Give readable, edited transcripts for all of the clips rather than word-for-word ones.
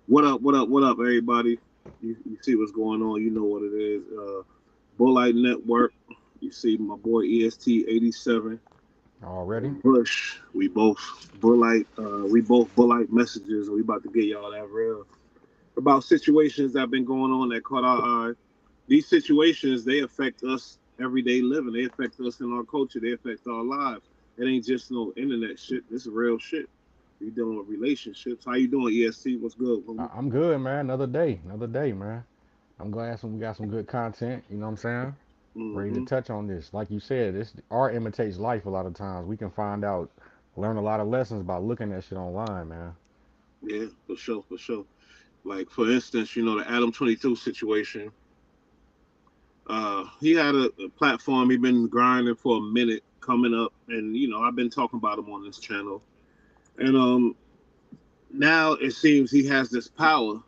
What up? What up? What up, everybody? You see what's going on? You know what it is. Bullite Network. You see my boy EST 87 Already? and Bush. We both Bullite. We both Bullite messages. We about to get y'all that real about situations that been going on that caught our eye. These situations they affect us everyday living. They affect us in our culture. They affect our lives. It ain't just no internet shit. This is real shit. We dealing with relationships. How you doing, EST? What's good, homie? I'm good, man. Another day, man. I'm glad we got some good content. You know what I'm saying? Ready to Mm-hmm. touch on this. Like you said, this art imitates life a lot of times. We can find out, learn a lot of lessons by looking at shit online, man. Yeah, for sure, for sure. Like for instance, the Adam 22 situation. He had a platform. He been grinding for a minute, coming up, and I've been talking about him on this channel. And now it seems he has this power,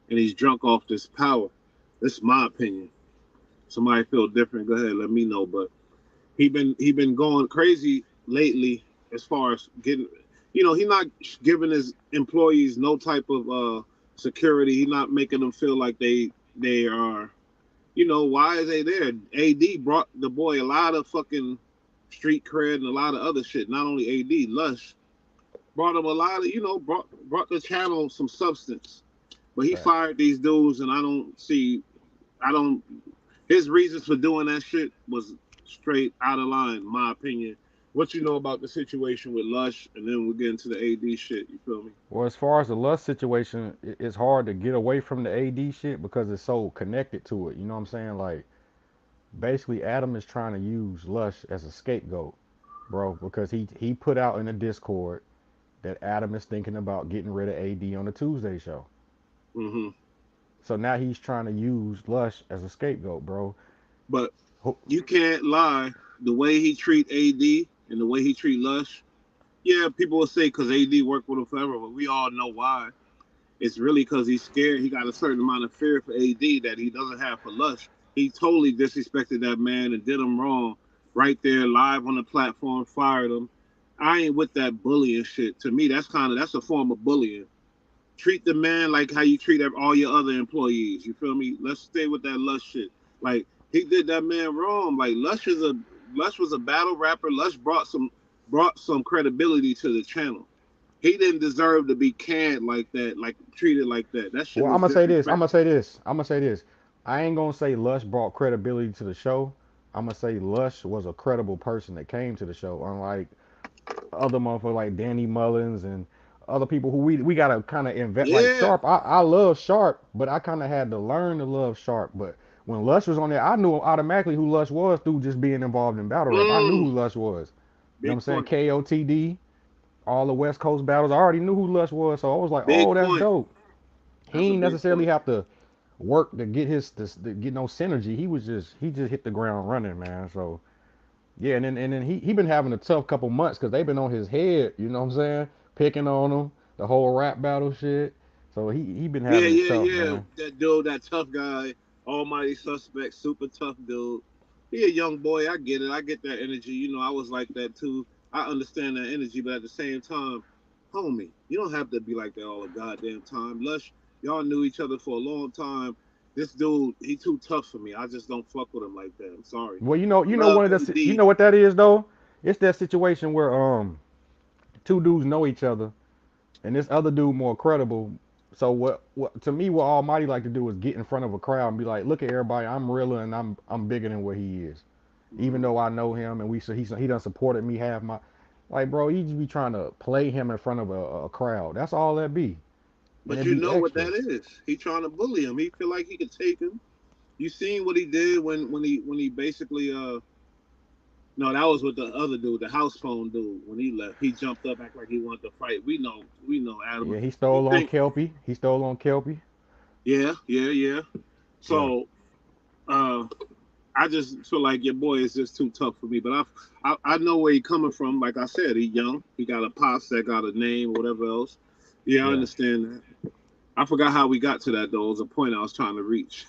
and he's drunk off this power. This is my opinion. Somebody feel different? Go ahead, let me know. But he been going crazy lately as far as getting. He not giving his employees no type of security. He not making them feel like they are. Why is they there? AD brought the boy a lot of fucking street cred and a lot of other shit. Not only AD, Lush brought him a lot of, brought the channel some substance. But he Facts. fired these dudes, and I don't. His reasons for doing that shit was straight out of line, my opinion. What you know about the situation with Lush, and then we'll get into the AD shit. You feel me? Well, as far as the lust situation, it's hard to get away from the AD shit because it's so connected to it. You know what I'm saying? Like, basically, Adam is trying to use Lush as a scapegoat, bro, because he put out in the Discord that Adam is thinking about getting rid of AD on the Tuesday show. Hmm. So now he's trying to use Lush as a scapegoat, bro. But Ho- you can't lie. The way he treat AD and the way he treat Lush, yeah, people will say because AD worked with him forever, but we all know why. It's really because he's scared. He got a certain amount of fear for AD that he doesn't have for Lush. He totally disrespected that man and did him wrong right there, live on the platform, fired him. I ain't with that bullying shit. To me, that's a form of bullying. Treat the man like how you treat all your other employees. You feel me? Let's stay with that Lush shit. Like he did that man wrong. Like Lush was a battle rapper. Lush brought some credibility to the channel. He didn't deserve to be canned like that, like treated like that. That shit well, was I'm gonna say this. I'm gonna disrespectful. say this. I'm gonna say this. I ain't gonna say Lush brought credibility to the show. I'm gonna say Lush was a credible person that came to the show, unlike other motherfuckers like Danny Mullins and other people who we gotta kind of invest. Like Yeah, Sharp, I love Sharp, but I kind of had to learn to love Sharp. But when Lush was on there, I knew automatically who Lush was through just being involved in battle rap. I knew mm, who Lush was. You know what big I'm saying? point. KOTD, all the West Coast battles. I already knew who Lush was, so I was like, Big oh, that's point. dope. That's He a ain't big necessarily point. have to work to get to get no synergy. He just hit the ground running, man. So yeah, and then he been having a tough couple months because they've been on his head. You know what I'm saying? Picking on him, the whole rap battle shit. So he been Yeah, having it yeah, tough, yeah. man. That dude, that tough guy, almighty suspect, super tough dude. He a young boy. I get it. I get that energy. I was like that too. I understand that energy, but at the same time, homie, you don't have to be like that all the goddamn time. Lush, y'all knew each other for a long time. This dude, he too tough for me. I just don't fuck with him like that. I'm sorry. Well, I you know love one of the you AD. know what that is though. It's that situation where two dudes know each other and this other dude more credible. So what to me what Almighty like to do is get in front of a crowd and be like, look at everybody, I'm realer and I'm bigger than what he is. Even Mhm. though I know him and he done supported me half my like bro, he just be trying to play him in front of a crowd. That's all that be. And But it you be know what extra. that is. He trying to bully him. He feel like he could take him. You seen what he did when he basically no, that was with the other dude, the house phone dude. When he left, he jumped up, act like he wanted to fight. We know, Adam. Yeah, he You stole on think? Kelpie. He stole on Kelpie. Yeah, yeah, yeah. Yeah. So, uh, I just feel like your boy is just too tough for me. But I know where he coming from. Like I said, he young. He got a pops that got a name, whatever else. Yeah, I Yeah. understand that. I forgot how we got to that though. It was a point I was trying to reach,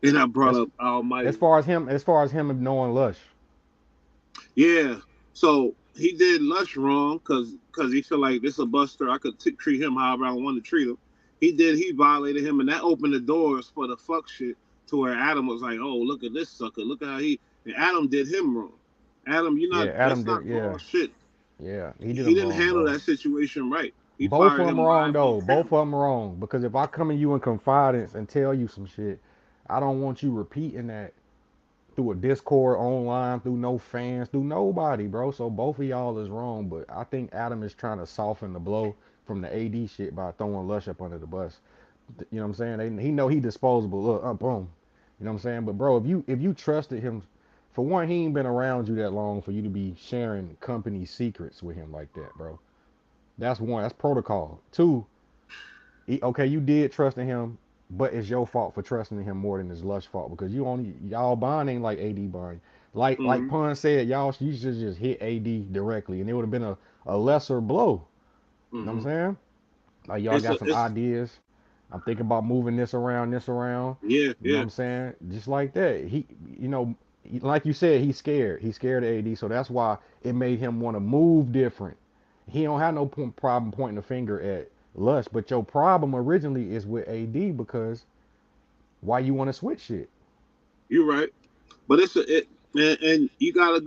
and I brought As up Almighty. as far as him knowing Lush. Yeah. So he did Lush wrong because he feel like this a buster. I could treat him however I want to treat him. he violated him, and that opened the doors for the fuck shit to where Adam was like, oh, look at this sucker, look at how he, and Adam did him wrong. Adam, Yeah, Adam that's did. not Yeah, ball shit. yeah, he did He him didn't wrong, handle bro. that situation right. He Both fired of them him wrong live on though. camera. Both of them wrong. Because if I come to you in confidence and tell you some shit, I don't want you repeating that through a Discord online, through no fans, through nobody, bro. So both of y'all is wrong. But I think Adam is trying to soften the blow from the AD shit by throwing Lush up under the bus. You know what I'm saying? He know he disposable. Look, boom. You know what I'm saying? But bro, if you trusted him, for one, he ain't been around you that long for you to be sharing company secrets with him like that, bro. That's one. That's protocol. Two, okay, you did trust in him, but it's your fault for trusting in him more than it's Lush fault because y'all bond ain't like AD bond. Like Mm-hmm. Pun said, y'all you should just hit AD directly, and it would have been a lesser blow. You know what I'm Mm-hmm. saying? Like y'all got some It's ideas. I'm thinking about moving this around, this around. yeah, You know what yeah. I'm saying? Just like that. You know, like you said, he's scared. He's scared of AD, so that's why it made him want to move different. He don't have no problem pointing a finger at Lush, but your problem originally is with AD because why you want to switch shit? You're right. But and you got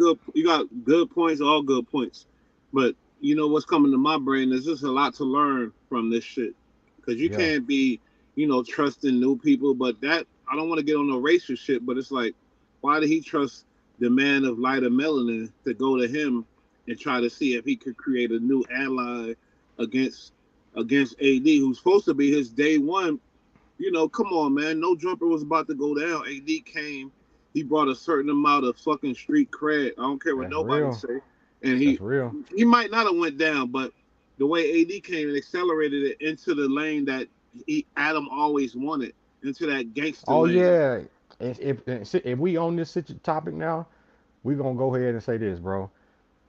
good points, all good points. But you know what's coming to my brain is there's a lot to learn from this shit because you Yeah, can't be trusting new people. But that I don't want to get on no racial shit. But it's like, why did he trust the man of lighter melanin to go to him and try to see if he could create a new ally against AD, who's supposed to be his day one. Come on, man. No jumper was about to go down. AD came. He brought a certain amount of fucking street cred. I don't care what that's nobody real. say. And That's real. he might not have went down, but the way AD came and accelerated it into the lane that Adam always wanted, into that gangster Oh lane. yeah. If we on this topic now, we gonna go ahead and say this, bro.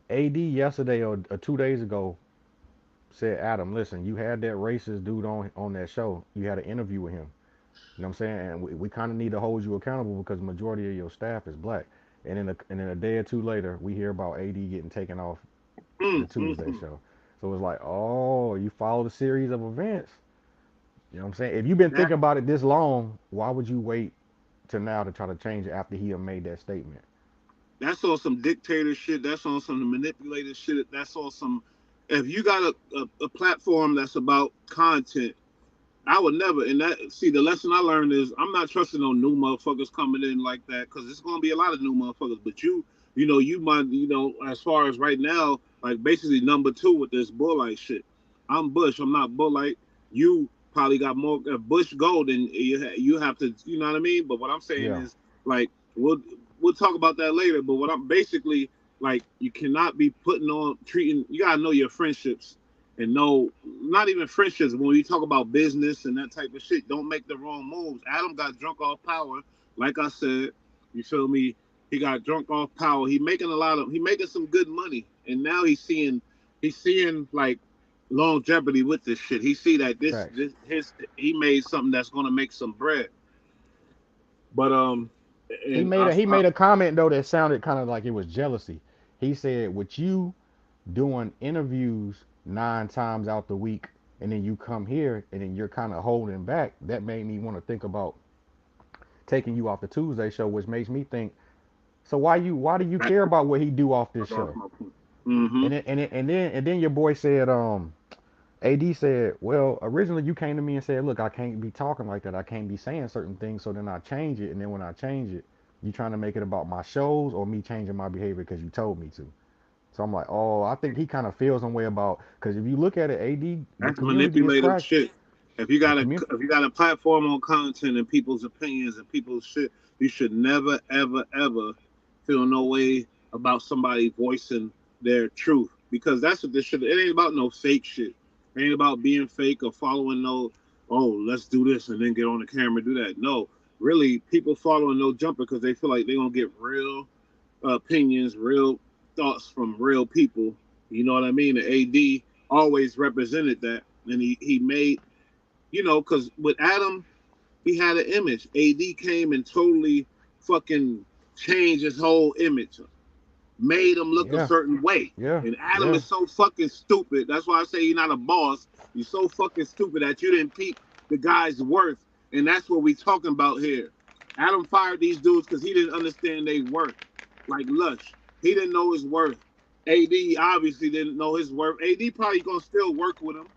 AD yesterday or 2 days ago said, Adam, listen, you had that racist dude on that show. You had an interview with him. You know what I'm saying? And we kind of need to hold you accountable because the majority of your staff is black. And then a day or two later, we hear about AD getting taken off the Tuesday Mm. show. So it's like, oh, you followed a series of events. You know what I'm saying? If you've been That thinking about it this long, why would you wait to now to try to change it after he had made that statement? that's on some dictator shit. That's on some manipulated shit. That's on some. If you got a platform that's about content, I would never. And that, see, the lesson I learned is I'm not trusting no new motherfuckers coming in like that because it's gonna be a lot of new motherfuckers. But you might, as far as right now, like basically number two with this Bullite shit. I'm Bush. I'm not Bullite. You probably got more Bush gold than you have to. You know what I mean? But what I'm saying Yeah, is like we'll talk about that later. But what I'm basically like, you cannot be putting on treating. You gotta know your friendships and no, not even friendships. When we talk about business and that type of shit, don't make the wrong moves. Adam got drunk off power, like I said. You feel me? He got drunk off power. He making some good money, and now he's seeing like longevity with this shit. He see that facts. he made something that's gonna make some bread. But He and made a he made a comment though that sounded kind of like it was jealousy. He said, "With you doing interviews 9 times out the week, and then you come here and then you're kind of holding back. That made me want to think about taking you off the Tuesday show, which makes me think, so why do you that, care about what he do off this I lost show? my point. Mm-hmm. And then your boy said, AD said, well, originally you came to me and said, look, I can't be talking like that. I can't be saying certain things. So then I change it. And then when I change it, you trying to make it about my shows or me changing my behavior because you told me to. So I'm like, oh, I think he kind of feels some way about, because if you look at it, AD, the That's community is manipulative cracked. shit. If you The got a community, if you got a platform on content and people's opinions and people's shit, you should never ever ever feel no way about somebody voicing their truth, because that's what this shit. It ain't about no fake shit. It ain't about being fake or following no. Oh, let's do this and then get on the camera and do that. No, really, people following no jumper because they feel like they're gonna get real opinions, real thoughts from real people. You know what I mean? The AD always represented that, and he made, because with Adam, he had an image. AD came and totally fucking changed his whole image, made him look a yeah, certain way. yeah, And Adam yeah, is so fucking stupid. That's why I say you're not a boss. You're so fucking stupid that you didn't peep. the guy's worth, and that's what we talking about here. Adam fired these dudes because he didn't understand their worth. Like Lush, he didn't know his worth. AD obviously didn't know his worth. AD probably gonna still work with him.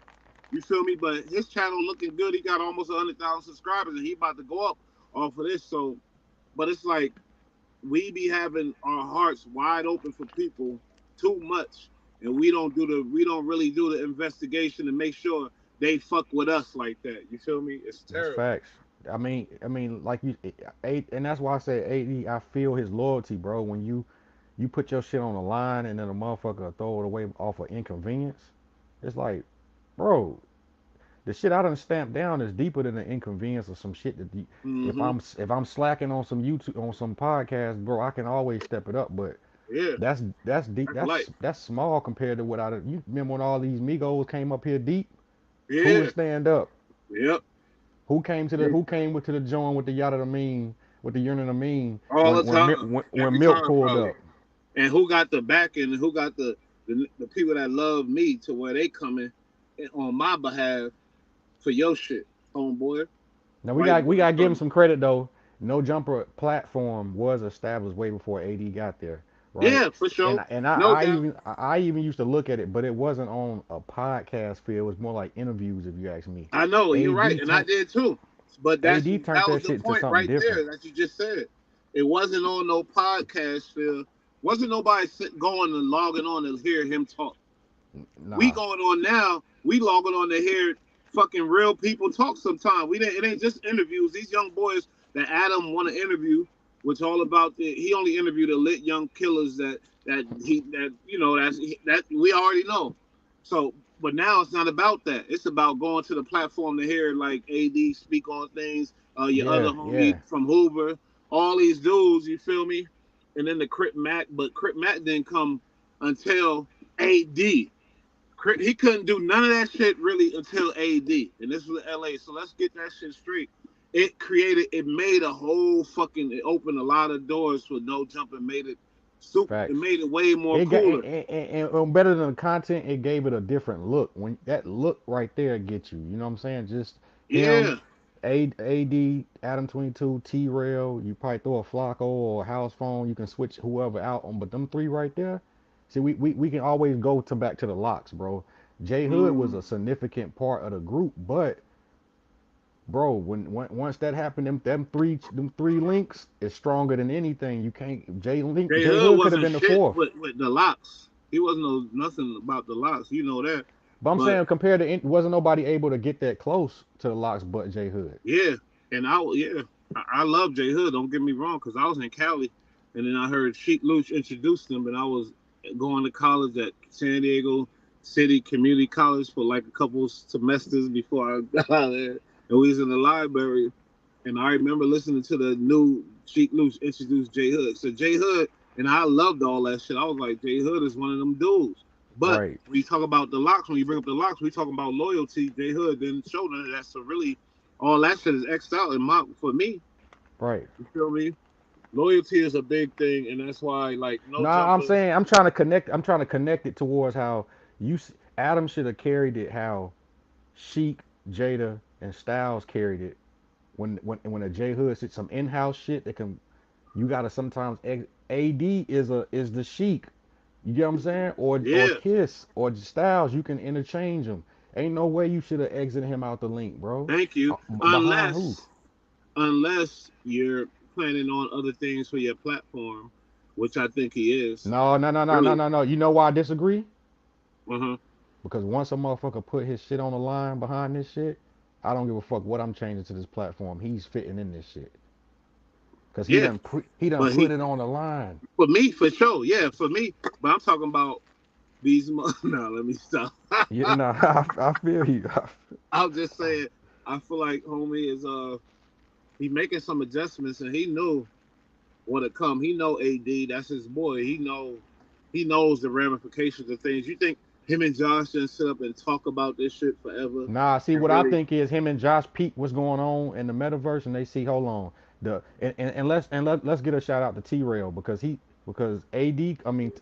You feel me? But his channel looking good. He got almost 100,000 subscribers, and he about to go up off of this. So, but it's like we be having our hearts wide open for people too much, and we don't really do the investigation to make sure they fuck with us like that. You feel me? It's That's terrible. facts. Like and that's why I say AD. I feel his loyalty, bro. When you put your shit on the line and then a motherfucker throw it away off of inconvenience, it's like, bro, the shit I done stamped down is deeper than the inconvenience of some shit that Mm-hmm. if I'm slacking on some YouTube on some podcast, bro, I can always step it up. But Yeah, that's deep. that's life. That's small compared to what I you remember when all these Migos came up here deep. Who would Yeah. stand up? Yep. Who came to the joint with the yada the mean with the unit of mean All the time, when every Milk time pulled probably. up? And who got the backing and who got the people that love me to where they coming on my behalf for your shit, homeboy. Now Right we boy got to give him from some credit though. No Jumper platform was established way before AD got there, right? yeah, for And sure. No doubt. I even used to look at it, but it wasn't on a podcast feel. It was more like interviews, if you ask me. I know you're right, AD and I turned did too. But AD turned that was that the shit into point something right different. there that you just said. It wasn't on no podcast feel. Wasn't nobody going and logging on to hear him talk. We Nah, going on now. We logging on to hear fucking real people talk. Sometimes we didn't. It ain't just interviews. These young boys that Adam want to interview, which all about he only interviewed the lit young killers that you know that we already know. So, but now it's not about that. It's about going to the platform to hear like AD speak on things. Your other yeah, homie yeah, from Hoover, all these dudes. You feel me? And then the Crip Mac, but Crip Mac didn't come until AD. He couldn't do none of that shit really until AD, and this was LA. So let's get that shit straight. It made a whole fucking, it opened a lot of doors for no jump and made it super. It facts. made it way more It got cooler. better than the content. It gave it a different look. When that look right there gets you, you know what I'm saying? Just him, Yeah, AD, Adam 22, T Rail. You probably throw a Flocko or a house phone. You can switch whoever out on, but them three right there. See, we can always go to back to the locks, bro. J Hood was mm, a significant part of the group, but bro, when once that happened, them three links is stronger than anything. You can't J J Hood Hood could have wasn't been the shit fourth. with the locks. He wasn't know nothing about the locks. You know that, But I'm but saying compared to wasn't nobody able to get that close to the locks but J Hood. yeah, and I love J Hood. Don't get me wrong, because I was in Cali, and then I heard Sheik Luch introduce them, and I was going to college at San Diego City Community College for like a couple semesters before I got out there, and we was in the library, and I remember listening to the new Sheik Luch introduce J Hood. So J Hood, and I loved all that shit. I was like, J Hood is one of them dudes. But Right, when you talk about the locks, when you bring up the locks, we talking about loyalty. J Hood didn't show none of that. So really, all that shit is xed out in my for me. right. You feel me? Loyalty is a big thing, and that's why like no Nah, I'm jumper. saying I'm trying to connect. I'm trying to connect it towards how Adam should have carried it. How Sheik, Jada, and Styles carried it. When a J Hood sits some in-house shit that can you gotta sometimes AD is the Sheik. You get what I'm saying? Or Yeah, Kiss or Styles. You can interchange them. Ain't no way you should have exited him out the link, bro. thank you. Behind who? Unless you're planning on other things for your platform, which I think he is. No, no, no, no, no, Really. no, no. You know why I disagree? Uh huh. Because once a motherfucker put his shit on the line behind this shit, I don't give a fuck what I'm changing to this platform. He's fitting in this shit. Cause Yeah, he done but put he it on the line. for me for sure. Yeah, for me. But I'm talking about these. No, let me stop. Yeah, nah, I feel you. I'm just saying. I feel like homie is he making some adjustments, and he knew what to come. He know AD. That's his boy. He knows the ramifications of things. You think him and Josh didn't sit up and talk about this shit forever Nah, see and what I really? think is him and Josh peep what's going on in the metaverse, and they see hold on let's get a shout out to T Rail because AD I mean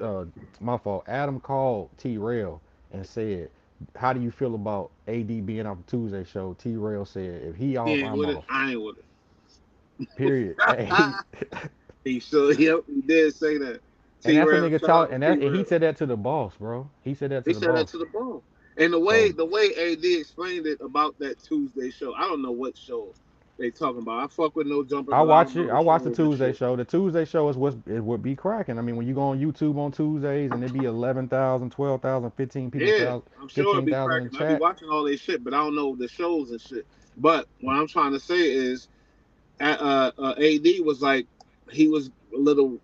my fault Adam called T Rail and said How do you feel about AD being off the Tuesday show? T Rail said, if he He off, ain't I'm with it. off. I ain't with Period. it. He sure, yep, he did say that. And T that's a Rail, nigga shout out talk, to and T he Rail. said that to the boss, bro. He said that to He the said that boss. to the ball. And the way So AD explained it about that Tuesday show, I don't know what show they talking about. I fuck with No Jumper, I but I watch don't know it. the I watch the shows and Tuesday shit. show. The Tuesday show is what it would be cracking. I mean, when you go on YouTube on Tuesdays and it be 11,000, 12,000, 15 people, Yeah, I'm sure it'd be 15,000 in cracking. I be chat. watching all this shit, but I don't know the shows and shit. But what I'm trying to say is, AD was like, he was a little,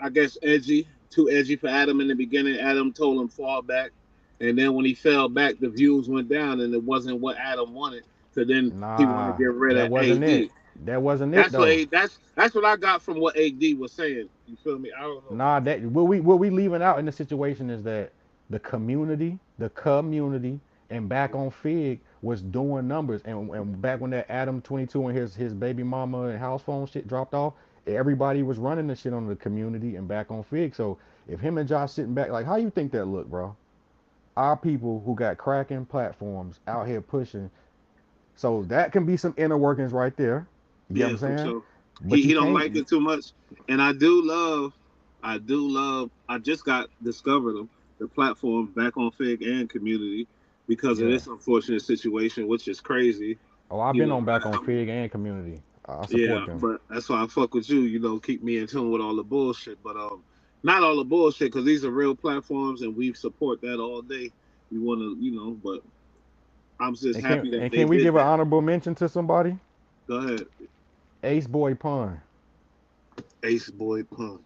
I guess, edgy, too edgy for Adam in the beginning. Adam told him fall back, and then when he fell back, the views went down, and it wasn't what Adam wanted. So then he wanted to Nah, get rid of that wasn't it. AD. That wasn't it That's what though. that's what I got from what AD was saying. You feel me? I don't know. Nah, that what we leaving out in the situation is that the community, and back on Fig was doing numbers, and back when that Adam 22 and his baby mama and house phone shit dropped off, everybody was running the shit on the community and back on Fig. So if him and Josh sitting back, like, how you think that look, bro? Our people who got cracking platforms out here pushing, so that can be some inner workings right there. You get what Yeah, I'm for saying? sure. But you He don't like can't. it too much, and I do love. I just got discovered them the platform back on Fig and Community because of Yeah. this unfortunate situation, which is crazy. Oh, I've You been know, on back on Fig and community. I support yeah, them. but that's why I fuck with you. You know, keep me in tune with all the bullshit, but not all the bullshit because these are real platforms and we support that all day. We want to, but I'm just And can happy that and they can we did give an that. honorable mention to somebody? Go ahead, Ace Boy Pun. Ace Boy Punk.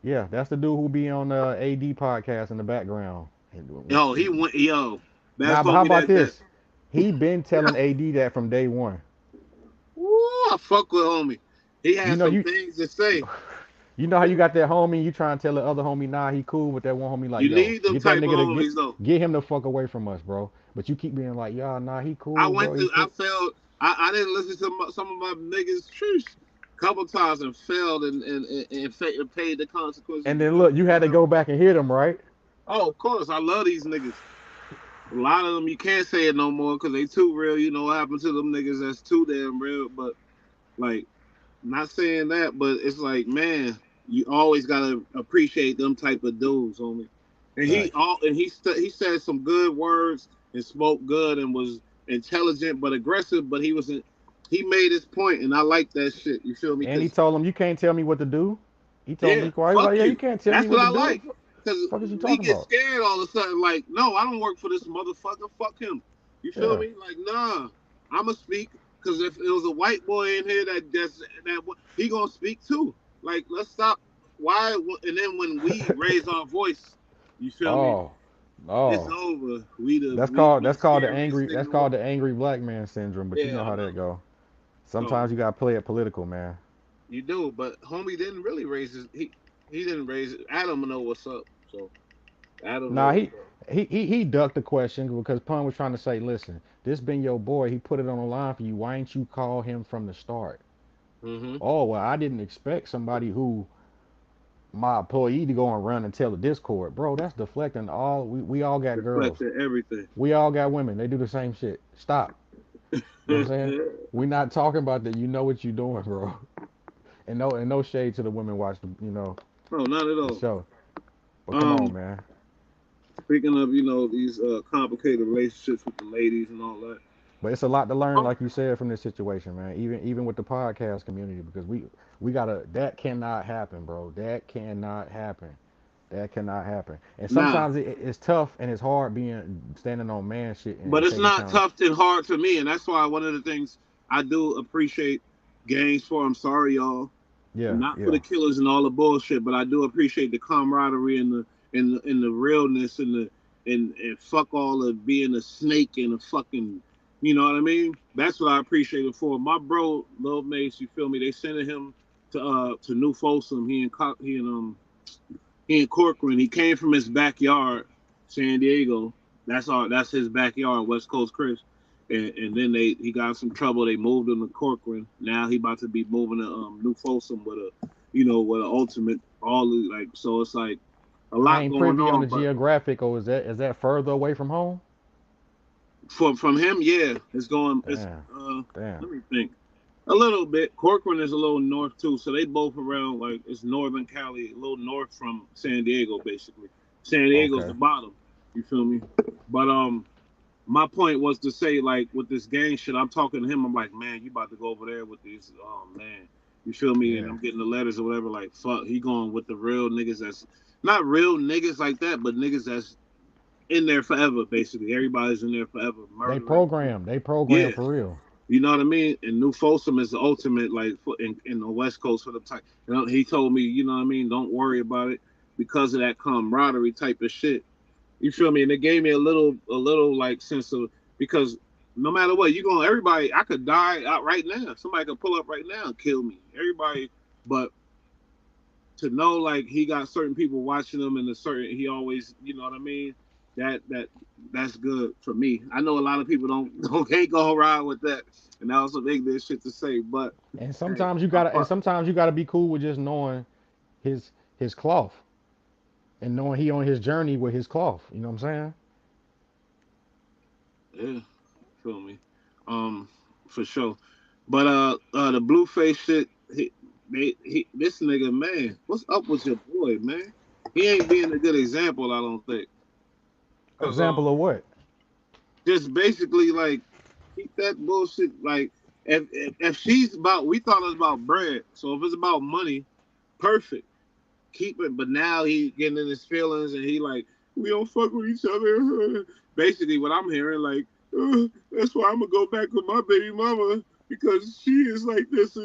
Yeah, that's the dude who be on the AD podcast in the background. Yo, he went. Yo, that's Nah, but how homie. about That. this? He been telling AD that from day one. Woo, I fuck with homie. He You had know some you things to say. you know how you got that homie, you trying to tell the other homie, nah, he cool, but that one homie like, You yo, need them get that type of nigga to get homies though. get him the fuck away from us, bro. But you keep being like, y'all, nah, he cool, bro. He I cool. failed. I didn't listen to some of my niggas' truth a couple times and failed and paid the consequences And then because look, of you had to whatever. go back and hit him, right? Oh, of course, I love these niggas. A lot of them you can't say it no more because they too real. You know what happened to them niggas? That's too damn real. But like, not saying that, but it's like, man, you always gotta appreciate them type of dudes, homie. And Facts. he said some good words and spoke good and was intelligent but aggressive. But he made his point, and I like that shit. You feel me? And he Because told him, you can't tell me what to do. He told him, yeah, be quiet. He was like, fuck yeah, you you. can't tell me That's what what to I do. like. Because Fuck is you we talking get about? scared all of a sudden. Like, no, I don't work for this motherfucker. Fuck him. You feel Yeah. me? Like, nah, I'ma speak. Because if it was a white boy in here he gonna speak too. Like, let's stop. Why? And then when we raise our voice, you feel me? Oh, It's oh. over. That's called We that's the called the scariest angry thing in that's the called world. the angry black man syndrome. But you Yeah, know I how know. that go. Oh, Sometimes you gotta play it political, man. you do, but homie didn't really raise his. He didn't raise it. Adam know what's up, so Adam know Nah, what's he up. he he he ducked the question because Pun was trying to say, listen, this been your boy. He put it on the line for you. Why ain't you call him from the start? Mm-hmm. Oh well, I didn't expect somebody who my employee to go and run and tell the Discord, bro. That's deflecting all. We all got girls. Reflected everything. We all got women. They do the same shit. Stop. You know what I'm saying? We not talking about that. You know what you doing, bro. And no shade to the women watch No, not at the all. show. But come on, Um, man. Speaking of these complicated relationships with the ladies and all that. But it's a lot to learn, Oh, like you said, from this situation, man. Even with the podcast community, because we gotta. That cannot happen, bro. That cannot happen. That cannot happen. And nah, sometimes it's tough and it's hard being standing on man shit but and it's taking not account. tough and hard for me, and that's why one of the things I do appreciate gangs for. I'm sorry, y'all, Yeah, not for yeah. the killers and all the bullshit, but I do appreciate the camaraderie and the realness and fuck all of being a snake and a fucking, you know what I mean? That's what I appreciate it for. My bro, Lil Mace, you feel me? They sending him to New Folsom. He in Corcoran. He came from his backyard, San Diego. That's his backyard, West Coast Chris. And then he got in some trouble. They moved him to Corcoran. Now he about to be moving to New Folsom with an ultimate like, so it's like a I lot ain't going privy on on. the But geographic, or is that further away from home? From him, yeah, it's going. It's Damn, uh, damn. let me think. A little bit. Corcoran is a little north too, so they both around like it's northern Cali, a little north from San Diego, basically. San Diego's the Okay. bottom. You feel me? But my point was to say like with this gang shit, I'm talking to him. I'm like, man, you about to go over there with these? Oh man, you feel me? And Yeah. I'm getting the letters or whatever. Like, fuck, he going with the real niggas that's not real niggas like that, but niggas that's in there forever. Basically, everybody's in there forever, They murdering. program. They program Yeah, for real. you know what I mean? And New Folsom is the ultimate, like, in the West Coast for the type. You know, he told me, you know what I mean? Don't worry about it because of that camaraderie type of shit. You feel me? And it gave me a little like sense of because no matter what, you gonna everybody. I could die out right now. Somebody could pull up right now and kill me. Everybody, but to know like he got certain people watching him and a certain he always, you know what I mean? That's good for me. I know a lot of people don't can't go around with that, and that was some ignorant shit to say. But And hey, sometimes you I'm gotta and fuck. sometimes you gotta be cool with just knowing his cloth and knowing he on his journey with his cloth. You know what I'm saying? Yeah, feel me? Um, for sure. But the Blueface shit. This nigga, man, what's up with your boy, man? He ain't being a good example, I don't think. Cause Example of what? just basically like keep that bullshit. Like if she's about, we thought it was about bread. So if it's about money, perfect. Keep it. But now he getting in his feelings and he like we don't fuck with each other. Basically, what I'm hearing like that's why I'm gonna go back with my baby mama because she is like this.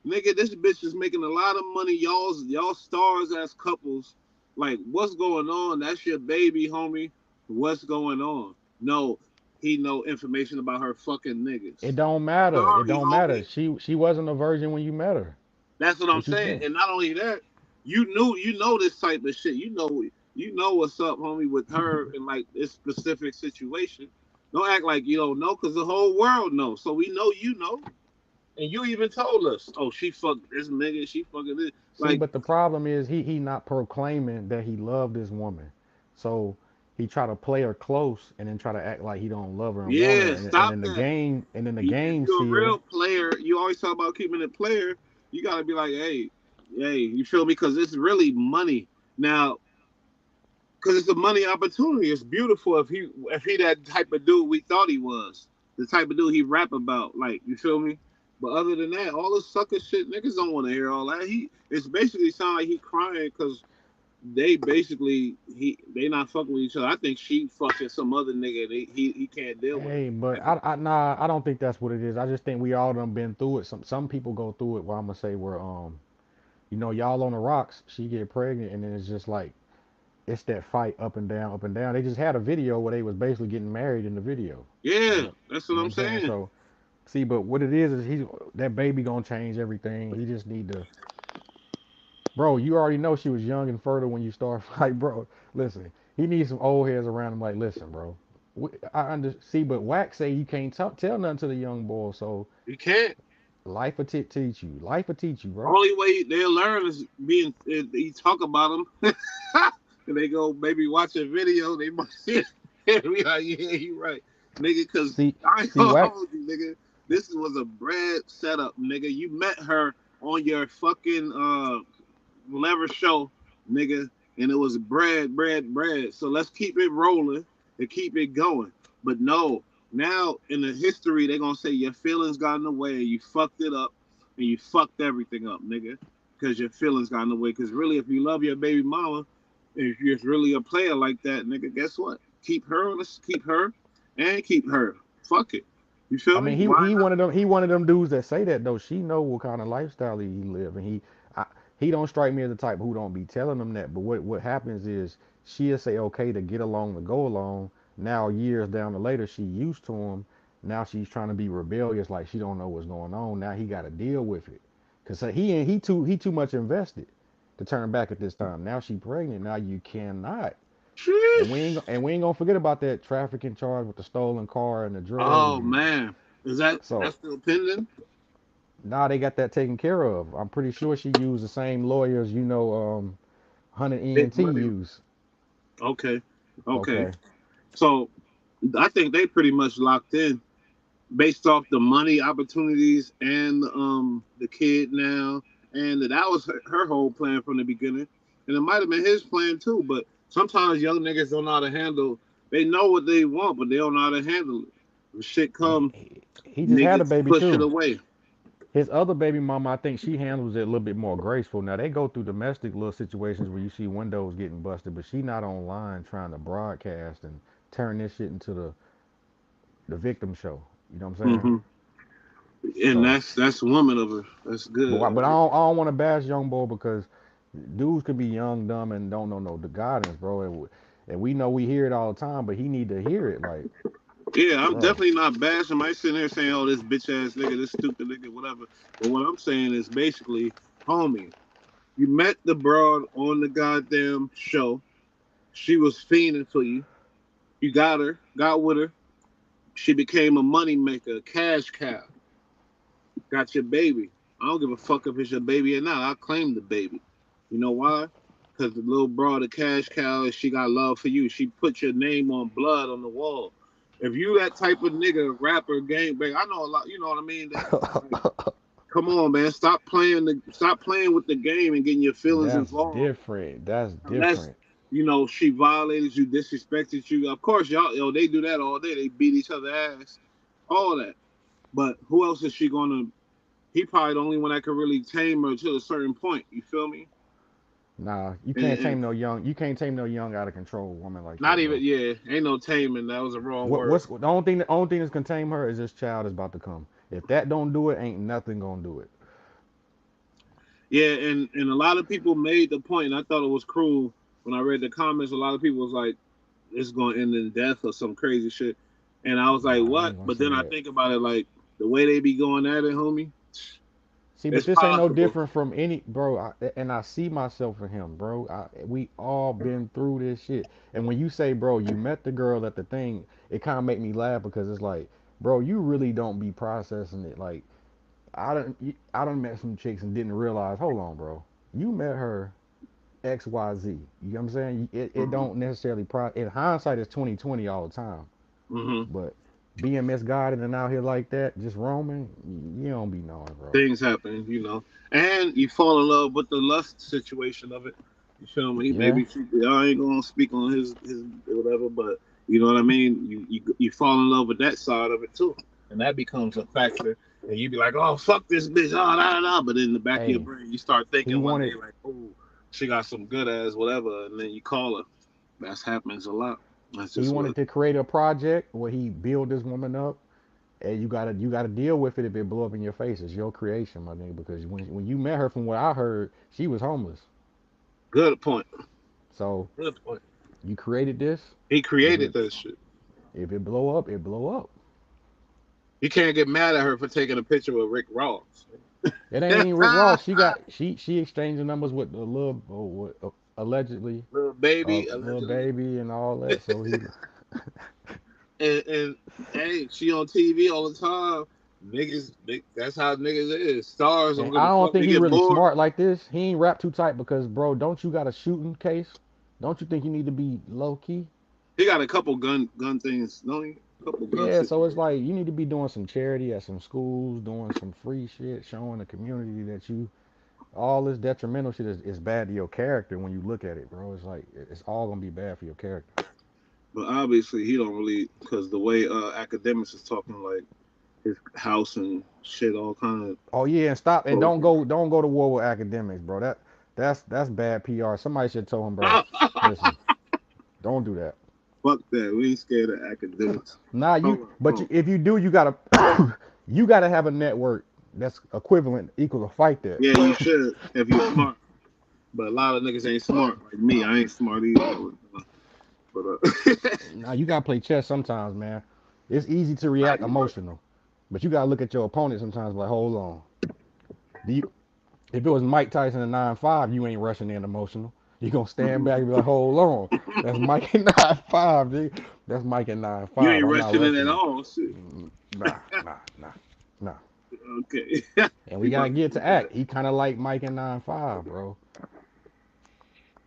Nigga, this bitch is making a lot of money. Y'all stars as couples. Like, what's going on? That's your baby, homie. What's going on? No, he know information about her fucking It niggas. don't matter. It Sorry, don't matter. homie. She wasn't a virgin when you met her. That's what I'm What you saying. think? And not only that, you know this type of shit. You know what's up, homie, with her in like this specific situation. Don't act like you don't know, cause the whole world knows. So we know you know, and you even told us, oh, she fucked this nigga, she fucking this. See, Like, but the problem is he not proclaiming that he loved this woman. So he try to play her close and then try to act like he don't love her and want her. yeah, And stop then the that. game and then the If game you're a see her. real player, you always talk about keeping it player. You gotta be like, hey, you feel me? Because it's really money now. Because it's a money opportunity. It's beautiful if he that type of dude we thought he was, the type of dude he rap about. Like you feel me? But other than that, all this sucker shit, niggas don't want to hear all that. It's basically sound like he crying because they not fucking with each other. I think she fucking some other nigga. He can't deal with her. Hey, but That's what I nah, I don't think that's what it is. I just think we all done been through it. Some people go through it. Well, I'm gonna say where y'all on the rocks. She get pregnant, and then it's just like it's that fight up and down, up and down. They just had a video where they was basically getting married in the video. yeah, You know, that's you what know what I'm I'm saying? saying. So see, but what it is he that baby gonna change everything. He just need to, bro. You already know she was young and fertile when you start fight, bro. Listen, he needs some old heads around him. Like, listen, bro. I under see, but Wax say you can't tell nothing to the young boy. So You can't. life will teach you. Life will teach you, bro. Only way they'll learn is being you talk about them. And they go maybe watch a video. They might be like, yeah, you right, nigga. Cause See, I ain't see, gonna Wax. hold you, nigga. This was a bread setup, nigga. You met her on your fucking whatever show, nigga, and it was bread, bread, bread. So let's keep it rolling and keep it going. But no, now in the history, they're gonna say your feelings got in the way, you fucked it up, and you fucked everything up, nigga, because your feelings got in the way. Because really, if you love your baby mama, if you're really a player like that, nigga, guess what? Keep her, and keep her. Fuck it. You I feel me? mean, Why he not? one of them. He one of them dudes that say that though. She know what kind of lifestyle he live, and I, he don't strike me as the type who don't be telling them that. But what happens is she'll say okay to get along to go along. Now years down the later, she used to him. Now she's trying to be rebellious, like she don't know what's going on. Now he got to deal with it, cause he too much invested to turn back at this time. Now she pregnant. Now you cannot. Sheesh. And we ain't gonna forget about that trafficking charge with the stolen car and the drugs Oh and man, is that's so still pending? now they got that taken care of. I'm pretty sure she used the same lawyers, Hunter Big ENT money. used. Okay, okay. Okay. So I think they pretty much locked in based off the money opportunities and the kid now, and that was her whole plan from the beginning, and it might have been his plan too. But sometimes young niggas don't know how to handle. They know what they want, but they don't know how to handle it. When shit And come, he just had a niggas baby push it too. away. His other baby mama, I think she handles it a little bit more graceful. Now they go through domestic little situations where you see windows getting busted, but she not online trying to broadcast and turn this shit into the victim show. You know what I'm saying? Hmm. And So, that's woman of her. That's but good. I don't want to bash young boy because dudes could be young, dumb, and don't know no the guidance, bro. And we know we hear it all the time, but he need to hear it, like, Yeah, I'm bro. definitely not bashing. I sitting there saying, "Oh, this bitch ass nigga, this stupid nigga, whatever." But what I'm saying is basically, homie, you met the broad on the goddamn show. She was fiending for you. You got her, got with her. She became a money maker, a cash cow. Got your baby. I don't give a fuck if it's your baby or not. I claim the baby. You know why? Because the little broad, the cash cow, she got love for you. She put your name on blood on the wall. If you that type of nigga, rapper, gangbang, I know a lot. You know what I mean? That like, come on, man, stop playing with the game and getting your feelings That's involved. different. That's Unless different. she violated you, disrespected you. Of course, y'all, they do that all day. They beat each other ass, all that. But who else is she gonna? He probably the only one that could really tame her to a certain point. You feel me? Nah, you And, can't and tame no young. You can't tame no young, out of control woman like not that, even, bro. yeah, ain't no taming. That was a wrong word. What's the only thing that's gonna tame her is this child is about to come. If that don't do it, ain't nothing gonna do it. Yeah, and a lot of people made the point, and I thought it was cruel when I read the comments. A lot of people was like, "It's gonna end in death or some crazy shit," and I was like, Nah, I "What?" ain't gonna But say then I that. think about it, like the way they be going at it, homie. See, but It's this ain't no possible. different from any bro. And I see myself in him, bro. We all been through this shit. And when you say, bro, you met the girl at the thing, it kind of make me laugh because it's like, bro, you really don't be processing it. Like I done met some chicks and didn't realize. Hold on, bro. You met her XYZ. You know what I'm saying? It Hmm. don't necessarily in hindsight it's 2020 all the time. Hmm. But being misguided and out here like that, just roaming, you don't be knowing, bro. Things happen, and you fall in love with the lust situation of it. You feel me? Yeah. Maybe I ain't gonna speak on his whatever, but you know what I mean. You fall in love with that side of it too, and that becomes a factor. And you be like, oh fuck this bitch, oh da da da. But in the back of your Hey, brain, you start he thinking one day wanted like, oh, she got some good ass whatever, and then you call her. That happens a lot. That's he just what. wanted to create a project where he build this woman up, and you gotta deal with it if it blow up in your face. It's your creation, my nigga. Because when you met her, from what I heard, she was homeless. Good point. So Good point. you created this. He If created it that shit. if it blow up, it blow up. You can't get mad at her for taking a picture with Rick Ross. It ain't even Rick Ross. She exchanging numbers with the little allegedly Little baby, little allegedly. baby and all that. So he And hey, she on TV all the time. That's how niggas is. Stars don't and give I a don't fuck. think They he get really bored. smart like this. He ain't rap too tight because bro, don't you got a shooting case? Don't you think you need to be low key? He got a couple gun things. No, a couple gun Yeah, so it's situations. like you need to be doing some charity at some schools, doing some free shit, showing the community that you all this detrimental shit is bad to your character when you look at it, bro. It's like it's all gonna be bad for your character. But obviously he don't really, because the way academics is talking, like his house and shit, all kind of Oh yeah, and stop and don't bullshit. go don't go to war with academics, bro. That's bad PR. Somebody should tell him, bro. Listen, don't do that. Fuck that. We ain't scared of academics. Nah, you Hold on, but hold on. if you do, you gotta you gotta have a network that's equivalent equal to fight that. Yeah, you should if you smart. But a lot of niggas ain't smart like me. I ain't smart either. But Nah, you gotta play chess sometimes, man. It's easy to nah, react you right. emotional, but you gotta look at your opponent sometimes. Like, hold on. Do you, if it was Mike Tyson at 9-5, you ain't rushing in emotional. You gonna stand back and be like, hold on. That's Mike at 9-5, dude. That's Mike at nine You five. ain't I'm not rushing it at rushing you. all. Shit. Nah, nah, nah, nah. Okay. And we You gotta about to get to do that? act. He kind of like Mike at 9-5, bro.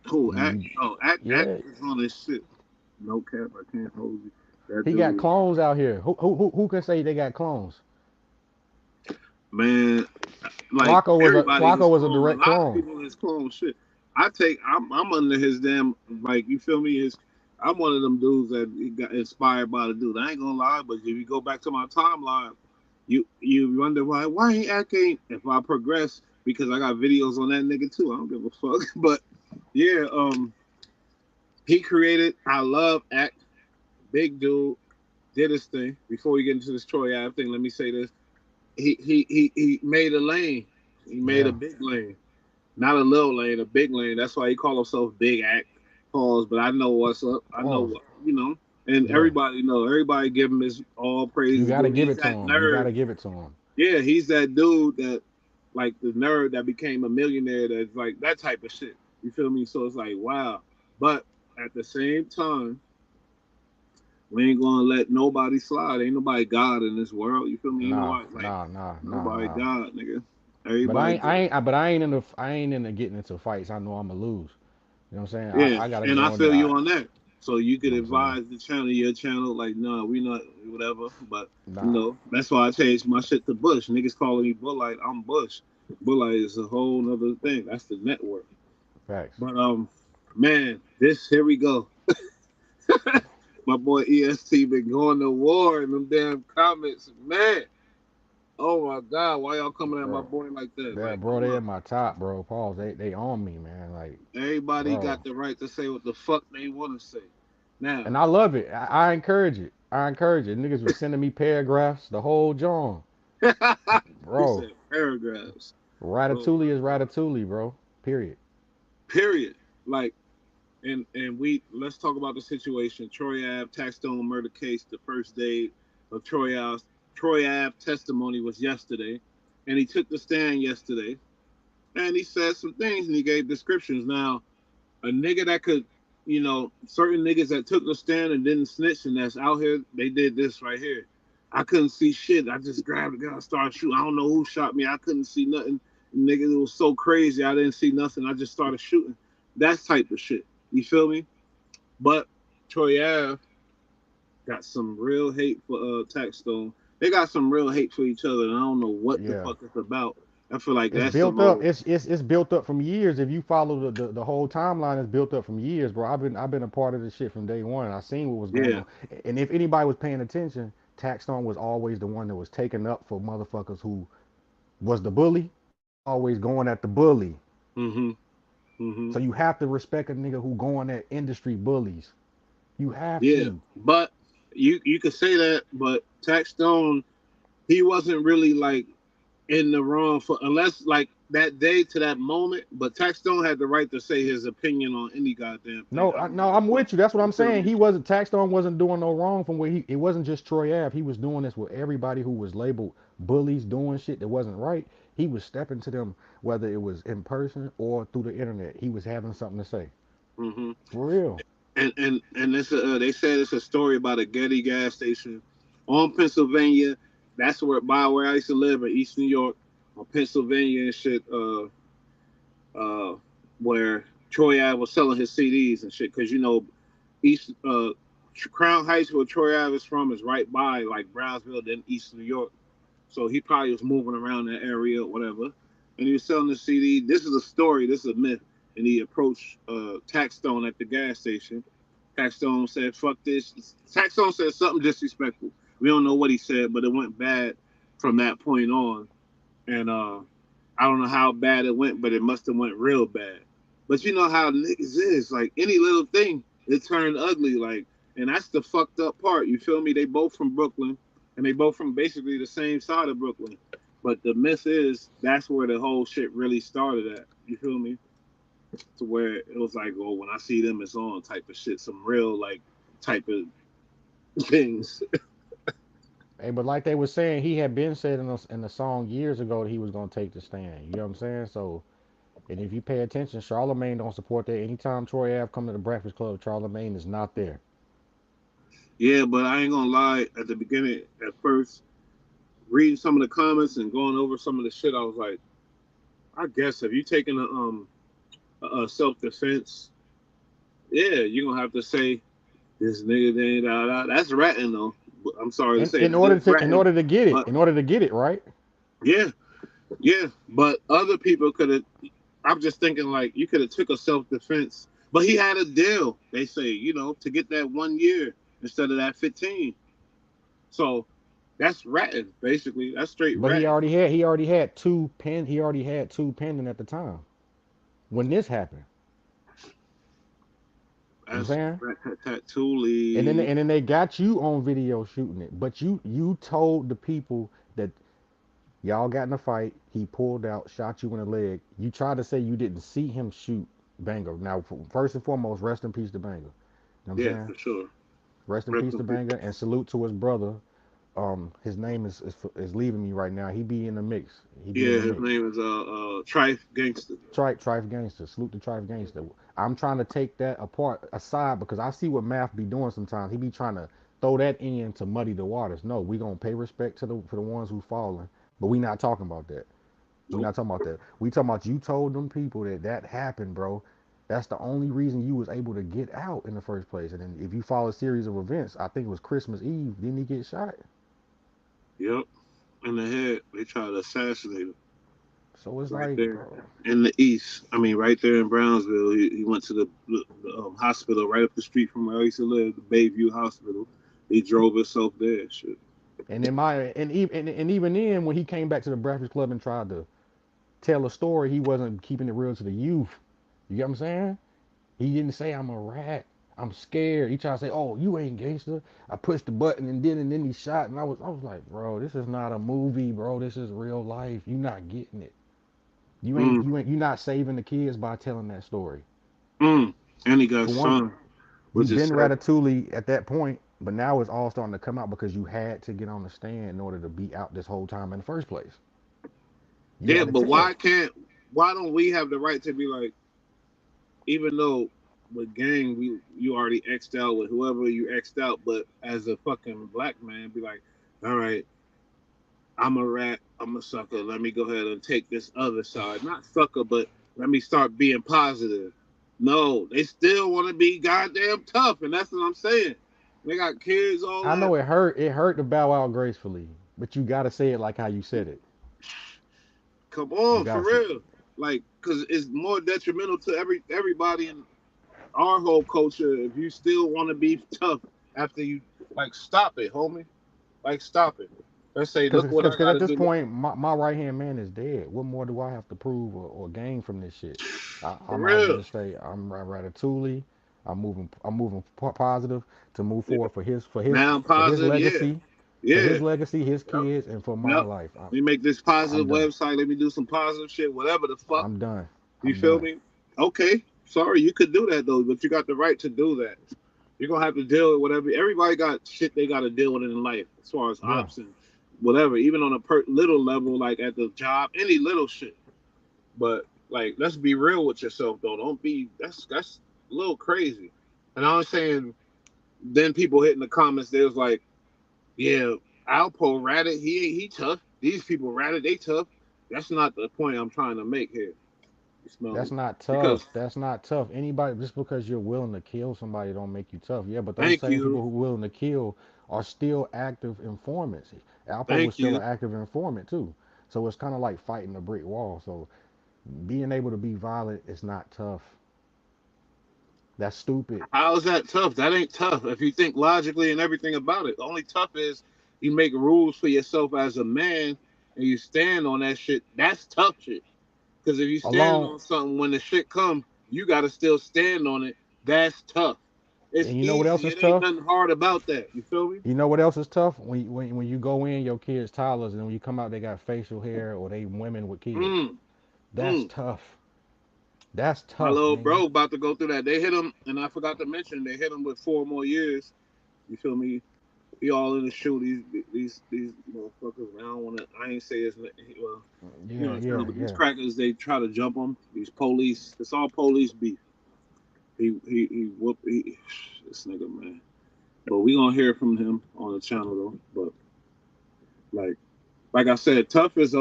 Who? You, Act. you, Oh, act yeah. is on this shit. No cap. I can't hold you. That He got dude, clones out here. Who can say they got clones? man, like Flocko was a a direct lot of clone. people is clone shit. I'm under his damn, like, you feel me? I'm one of them dudes that he got inspired by the dude. I ain't gonna lie, but if you go back to my timeline, you wonder why he acting. If I progress, because I got videos on that nigga too. I don't give a fuck. But yeah, he created I Love Act, big dude, did his thing. Before we get into this Troy Ave thing, let me say this. He made a lane. He made a Yeah. big lane. Not a little lane, a big lane. That's why he call himself Big Act. Pause, but I know what's up. I know Pause. what, you know. And Yeah. everybody know. Everybody give him his all You praises gotta due. give He's it to that him. You nerd. gotta give it to him. Yeah, he's that dude that, like, the nerd that became a millionaire. That's like that type of shit. You feel me? So it's like, wow. But at the same time, we ain't gonna let nobody slide. Ain't nobody God in this world. You feel me? Ain't Nah, nobody like nah, nah, nah, nobody nah. God, nigga. But I Everybody ain't, I good. ain't, but I ain't into getting into fights. I know I'ma lose. You know what I'm saying? Yeah, I gotta and I go in feel there. you on that. So you You could know what I'm saying? advise the channel, your channel, like, no, we not whatever. But Nah, that's why I changed my shit to Bush. Niggas calling me Bullite, I'm Bush. Bullite is a whole nother thing. That's the network. facts. But man, this here we go. My boy EST been going to war in them damn comments, man. Oh my God, why y'all coming at my Bro. boy like that? Yeah, Like, bro, come they on. in my top, bro. Pause. They on me, man. Like, Everybody bro. got the right to say what the fuck they want to say. Now, And I love it. I encourage it. I encourage it. Niggas was sending me paragraphs, the whole John. he Bro, said paragraphs. Oh Ratatouille my is God. Ratatouille, bro. Period. Period. Like, and we let's talk about the situation. Troy Ave Taxstone murder case. The first day of Troy Ave testimony was yesterday, and he took the stand yesterday, and he said some things and he gave descriptions. Now, a nigga that could, certain niggas that took the stand and didn't snitch and that's out here, they did this right here. I couldn't see shit. I just grabbed a gun, and started shooting. I don't know who shot me. I couldn't see nothing. Nigga, it was so crazy. I didn't see nothing. I just started shooting. That type of shit. You feel me? But Troy Ave got some real hate for Taxstone. They got some real hate for each other, and I don't know what the Yeah. fuck it's about. I feel like It's that's some built up. old. It's built up from years. If you follow the whole timeline, it's built up from years, bro. I've been a part of this shit from day one. I seen what was going Yeah. on. And if anybody was paying attention, Taxstone was always the one that was taking up for motherfuckers who was the bully. He was always going at the bully. Mm-hmm. Mm-hmm. So you have to respect a nigga who going at industry bullies. You have Yeah. to. But you could say that, but Taxstone, he wasn't really like in the wrong for unless like that day to that moment. But Taxstone had the right to say his opinion on any goddamn thing. No, I don't no, give a I'm fuck. with you. That's what You I'm feel saying. me? He wasn't Taxstone wasn't doing no wrong from where he. It wasn't just Troy Ave. He was doing this with everybody who was labeled bullies doing shit that wasn't right. He was stepping to them whether it was in person or through the internet. He was having something to say. Hmm. For real. And this they said it's a story about a Getty gas station on Pennsylvania. That's where I used to live in East New York, on Pennsylvania and shit. Uh, where Troy Ave was selling his CDs and shit, because East Crown Heights, where Troy Ave is from, is right by like Brownsville, then East New York. So he probably was moving around that area or whatever, and he was selling the CD. This is a story. This is a myth. And he approached Taxstone at the gas station. Taxstone said, "Fuck this." Taxstone said something disrespectful. We don't know what he said, but it went bad from that point on. And I don't know how bad it went, but it must have went real bad. But you know how niggas is, like any little thing, it turned ugly. Like, and that's the fucked up part. You feel me? They both from Brooklyn, and they both from basically the same side of Brooklyn. But the myth is that's where the whole shit really started at. You feel me? To where it was like, oh, when I see them, it's on type of shit. Some real like type of things. Hey, but like they were saying, he had been said in the song years ago that he was gonna take the stand. You know what I'm saying? So, and if you pay attention, Charlemagne don't support that. Anytime Troy Ave come to the Breakfast Club, Charlemagne is not there. Yeah, but I ain't gonna lie. At the beginning, at first, reading some of the comments and going over some of the shit, I was like, I guess if you taking a self defense, yeah, you're gonna have to say This nigga ain't that's ratting though. But I'm sorry to In say in that. order That's to in ratting. order to get it, But right? yeah, yeah. But other people could have. I'm just thinking like you could have took a self defense, but he had a deal. They say to get that 1 year instead of that 15. So that's ratting basically. That's straight But ratting. he already had two pending at the time when this happened. You know what I'm That's saying? rat tat tat toolie. And then they got you on video shooting it. But you told the people that y'all got in a fight. He pulled out, shot you in the leg. You tried to say you didn't see him shoot Banger. Now, first and foremost, rest in peace to Banger. You know what I'm Yeah, saying? for sure. Rest in Rest peace in to peace. Banger and salute to his brother. His name is leaving me right now. He be in the mix. He be in Yeah, the his mix. name is Trife Gangster. Trife Gangster. Salute to Trife Gangster. I'm trying to take that apart aside because I see what Math be doing sometimes. He be trying to throw that in to muddy the waters. No, we gonna pay respect to the ones who fallen, but we not talking about that. We Nope. not talking about that. We talking about you told them people that happened, bro. That's the only reason you was able to get out in the first place. And then if you follow a series of events, I think it was Christmas Eve. Didn't he get shot? Yep. In the head. They tried to assassinate him So it's right like, there bro. in the east. I mean, right there in Brownsville. He went to the hospital right up the street from where I used to live, the Bayview Hospital. He drove himself there. Shit. And in my and even then, when he came back to the Breakfast Club and tried to tell a story, he wasn't keeping it real to the youth. You get what I'm saying? He didn't say I'm a rat. I'm scared. He tried to say, "Oh, you ain't gangster." I pushed the button and then he shot, and I was like, "Bro, this is not a movie, bro. This is real life. You not getting it. Mm, You not saving the kids by telling that story. mm. And he got For one, son, which you've is been sad. Ratatouille at that point, but now it's all starting to come out because you had to get on the stand in order to be out this whole time in the first place. You Yeah, had to but tell. why don't we have the right to be like, even though with gang you already xed out with whoever you xed out, but as a fucking black man, be like, all right, I'm a rat, I'm a sucker. Let me go ahead and take this other side. Not sucker, but let me start being positive. No, they still want to be goddamn tough, and that's what I'm saying. They got kids, all I that. know it hurt. It hurt to bow out gracefully, but you got to say it like how you said it. Come You on, got for to say, real. Like, cause it's more detrimental to everybody in our whole culture if you still want to be tough after you stop it, homie. Like stop it. Let's say, look what I because at gotta this do. point, my right hand man is dead. What more do I have to prove or gain from this shit? I For might as well real. just say I'm Ratatouille. I'm moving positive to move Yeah. forward Now I'm for his positive, yeah. legacy, Yeah. his Yep. kids, and for my Yep. life. Let me make this I'm positive done. website. Let me do some positive shit, whatever the fuck. I'm done. You I'm feel done. me? Okay. Sorry, you could do that though, but you got the right to do that. You're gonna have to deal with whatever. Everybody got shit they got to deal with in life, as far as Yeah. ops and whatever. Even on a little level, like at the job, any little shit. But like, let's be real with yourself though. Don't be that's a little crazy. And I was saying, then people hit in the comments. They was like, "Yeah, Alpo ratted. He tough. These people ratted. They tough." That's not the point I'm trying to make here. You smell That's me? not Because tough. That's not tough. Anybody just because you're willing to kill somebody don't make you tough. Yeah, but those thank same you, people who are willing to kill are still active informants. Alpo was thank still you. an active informant too. So it's kind of like fighting a brick wall. So being able to be violent is not tough. That's stupid. How's that tough? That ain't tough. If you think logically and everything about it, the only tough is you make rules for yourself as a man and you stand on that shit. That's tough shit. Because if you stand Along on something when the shit come, you got to still stand on it. That's tough. It's and you know what else easy. is It ain't tough? nothing hard about that. You feel me? You know what else is tough? When you go in, your kids toddlers, and when you come out, they got facial hair or they women with kids. Mm, That's mm. tough. That's My tough, little nigga. bro about to go through that. They hit him, and I forgot to mention they hit him with 4 more years. You feel me? He all in the shoe. These motherfuckers. I don't want to. I ain't say his name. Well, you Yeah, understand? yeah, But these yeah. crackers, they try to jump him. These police. It's all police beef. He whooped this nigga, man. But we gonna hear from him on the channel though. But like like I said, tough is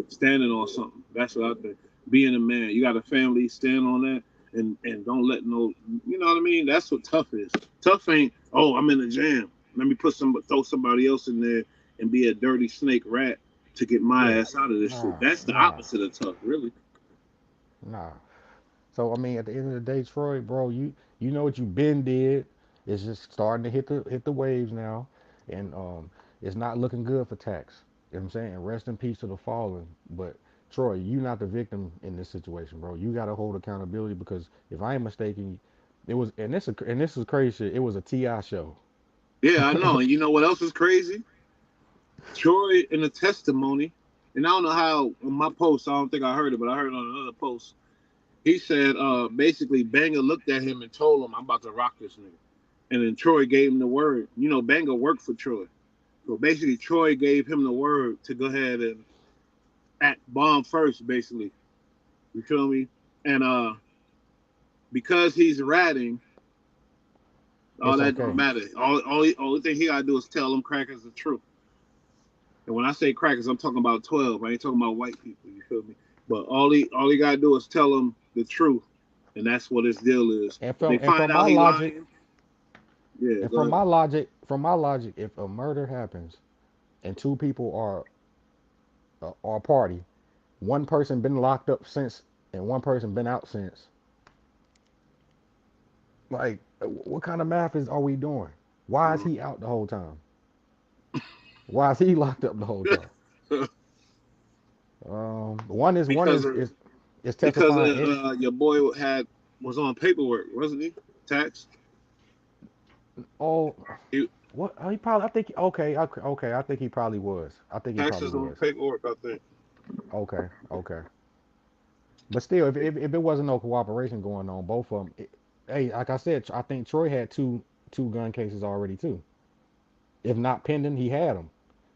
standing on something. That's what I think. Being a man, you got a family, stand on that. and don't let no, you know what I mean? That's what tough is. Tough ain't, oh, I'm in a jam. Let me throw somebody else in there and be a dirty snake rat to get my Yeah. ass out of this shit. Nah, That's the nah, opposite of tough, really. nah. So I mean, at the end of the day, Troy, bro, you know what you been did. It's just starting to hit the waves now, and it's not looking good for tax. You know what I'm saying? And rest in peace to the fallen. But Troy, you not the victim in this situation, bro. You got to hold accountability because if I ain't mistaken, it was and this is crazy shit. It was a Ti show. Yeah, I know. And you know what else is crazy? Troy in the testimony, and I don't know how on my post, I don't think I heard it, but I heard it on another post. He said, basically, Banger looked at him and told him, I'm about to rock this nigga. And then Troy gave him the word. You know, Banger worked for Troy. So basically, Troy gave him the word to go ahead and act bomb first, basically. You feel me? And because he's ratting, all It's that don't okay. matter. Only thing he gotta do is tell them crackers the truth. And when I say crackers, I'm talking about 12. I ain't talking about white people. You feel me? But all he gotta do is tell them the truth, and that's what his deal is. And If they from find my out he logic, lying, yeah, and go ahead. from my logic, if a murder happens and two people are a party, one person been locked up since and one person been out since. Like, what kind of math are we doing? Why is he out the whole time? Why is he locked up the whole time? One because is because testifying. your boy was on paperwork, wasn't he? Tax. Oh, He what? He probably. I think. Okay. Okay. Okay. I think he probably was. I think he Tax probably is on was. paperwork, I think. Okay. Okay. But still, if it wasn't no cooperation going on, both of them. Hey, like I said, I think Troy had two gun cases already too. If not pending, he had them.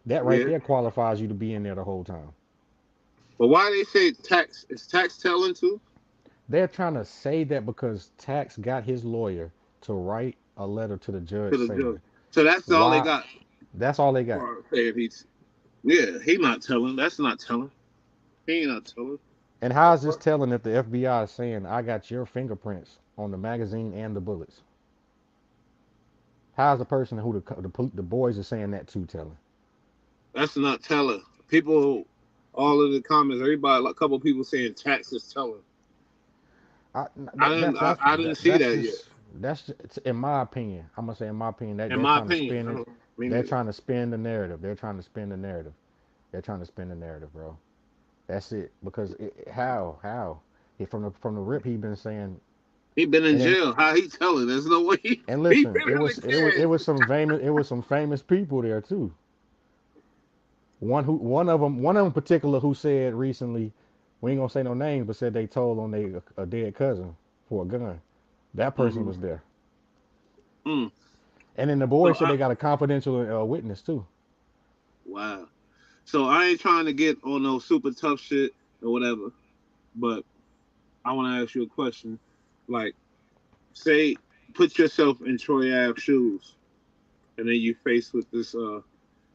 That right Yeah. there qualifies you to be in there the whole time. But why they say tax? Is tax telling too They're trying to say that because Tax got his lawyer to write a letter to the to judge the judge? saying So that's all they why. got. That's all they got. Or saying he's yeah, he not telling. That's not telling. He ain't not telling. And how The is this fuck? telling if the FBI is saying I got your fingerprints on the magazine and the bullets? How's the person who the boys are saying that to telling? That's not telling. People, all of the comments, everybody, a couple people saying tax is telling. I, I that, didn't. that's that's I didn't see that's that yet. just in my opinion. I'm gonna say in my opinion that In they're my trying to opinion, spin I it. don't mean They're it. trying to spin the narrative. They're trying to spin the narrative. They're trying to spin the narrative, bro. That's it. Because how from the rip he been saying, He been in and then jail. How he telling? There's no way and he listen, been in the it can. was some famous people there too. One of them particular who said recently, we ain't gonna say no names, but said they told on a dead cousin for a gun. That person Mm-hmm. was there. Mm. And then the So boys said I they got a confidential witness too. wow. So I ain't trying to get on no super tough shit or whatever, but I want to ask you a question. Like, say, put yourself in Troy Ave's shoes, and then you faced with this.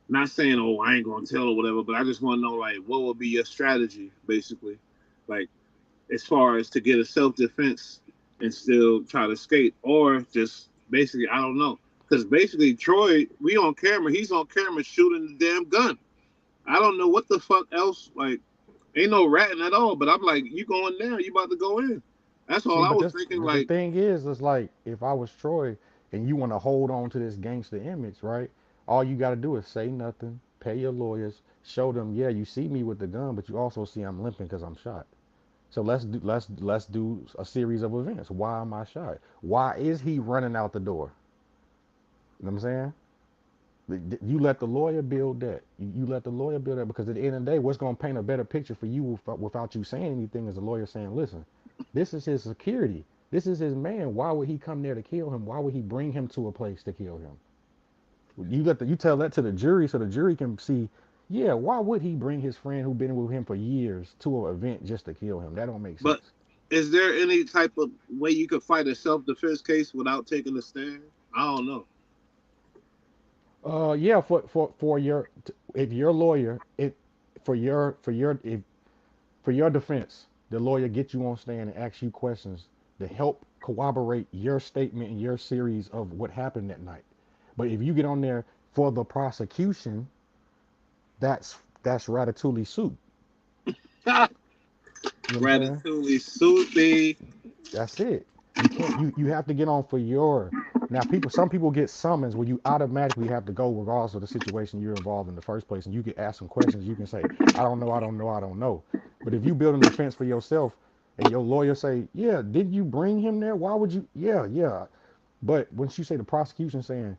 Not saying, oh, I ain't gonna tell or whatever, but I just want to know, like, what would be your strategy, basically, like, as far as to get a self defense and still try to skate, or just basically, I don't know, because basically Troy, we on camera, he's on camera shooting the damn gun. I don't know what the fuck else, like, ain't no ratting at all. But I'm like, you going down, you about to go in. That's all See, I was thinking. but the Like, thing is, it's like if I was Troy and you want to hold on to this gangster image, right? All you got to do is say nothing, pay your lawyers, show them, yeah, you see me with the gun, but you also see I'm limping because I'm shot. So let's do a series of events. Why am I shot? Why is he running out the door? You know what I'm saying? You let the lawyer build that. You let the lawyer build that because at the end of the day, what's going to paint a better picture for you without you saying anything is the lawyer saying, listen, this is his security. This is his man. Why would he come there to kill him? Why would he bring him to a place to kill him? You tell that to the jury so the jury can see, yeah, why would he bring his friend who been with him for years to an event just to kill him? That don't make but sense. is there any type of way you could fight a self defense case without taking a stand? I don't know. Yeah, for your if your lawyer it for your defense, the lawyer get you on stand and ask you questions. to help corroborate your statement and your series of what happened that night. But if you get on there for the prosecution, that's ratatouille soup. You know what I'm saying? Ratatouille, Susie. That's it. You can't. You have to get on for your. Now, people. Some people get summons where you automatically have to go regardless of the situation you're involved in the first place, and you can ask some questions. You can say, "I don't know. I don't know. I don't know." But if you build an defense for yourself, and your lawyer say, "Yeah, did you bring him there? Why would you?" Yeah, yeah. But once you say the prosecution saying,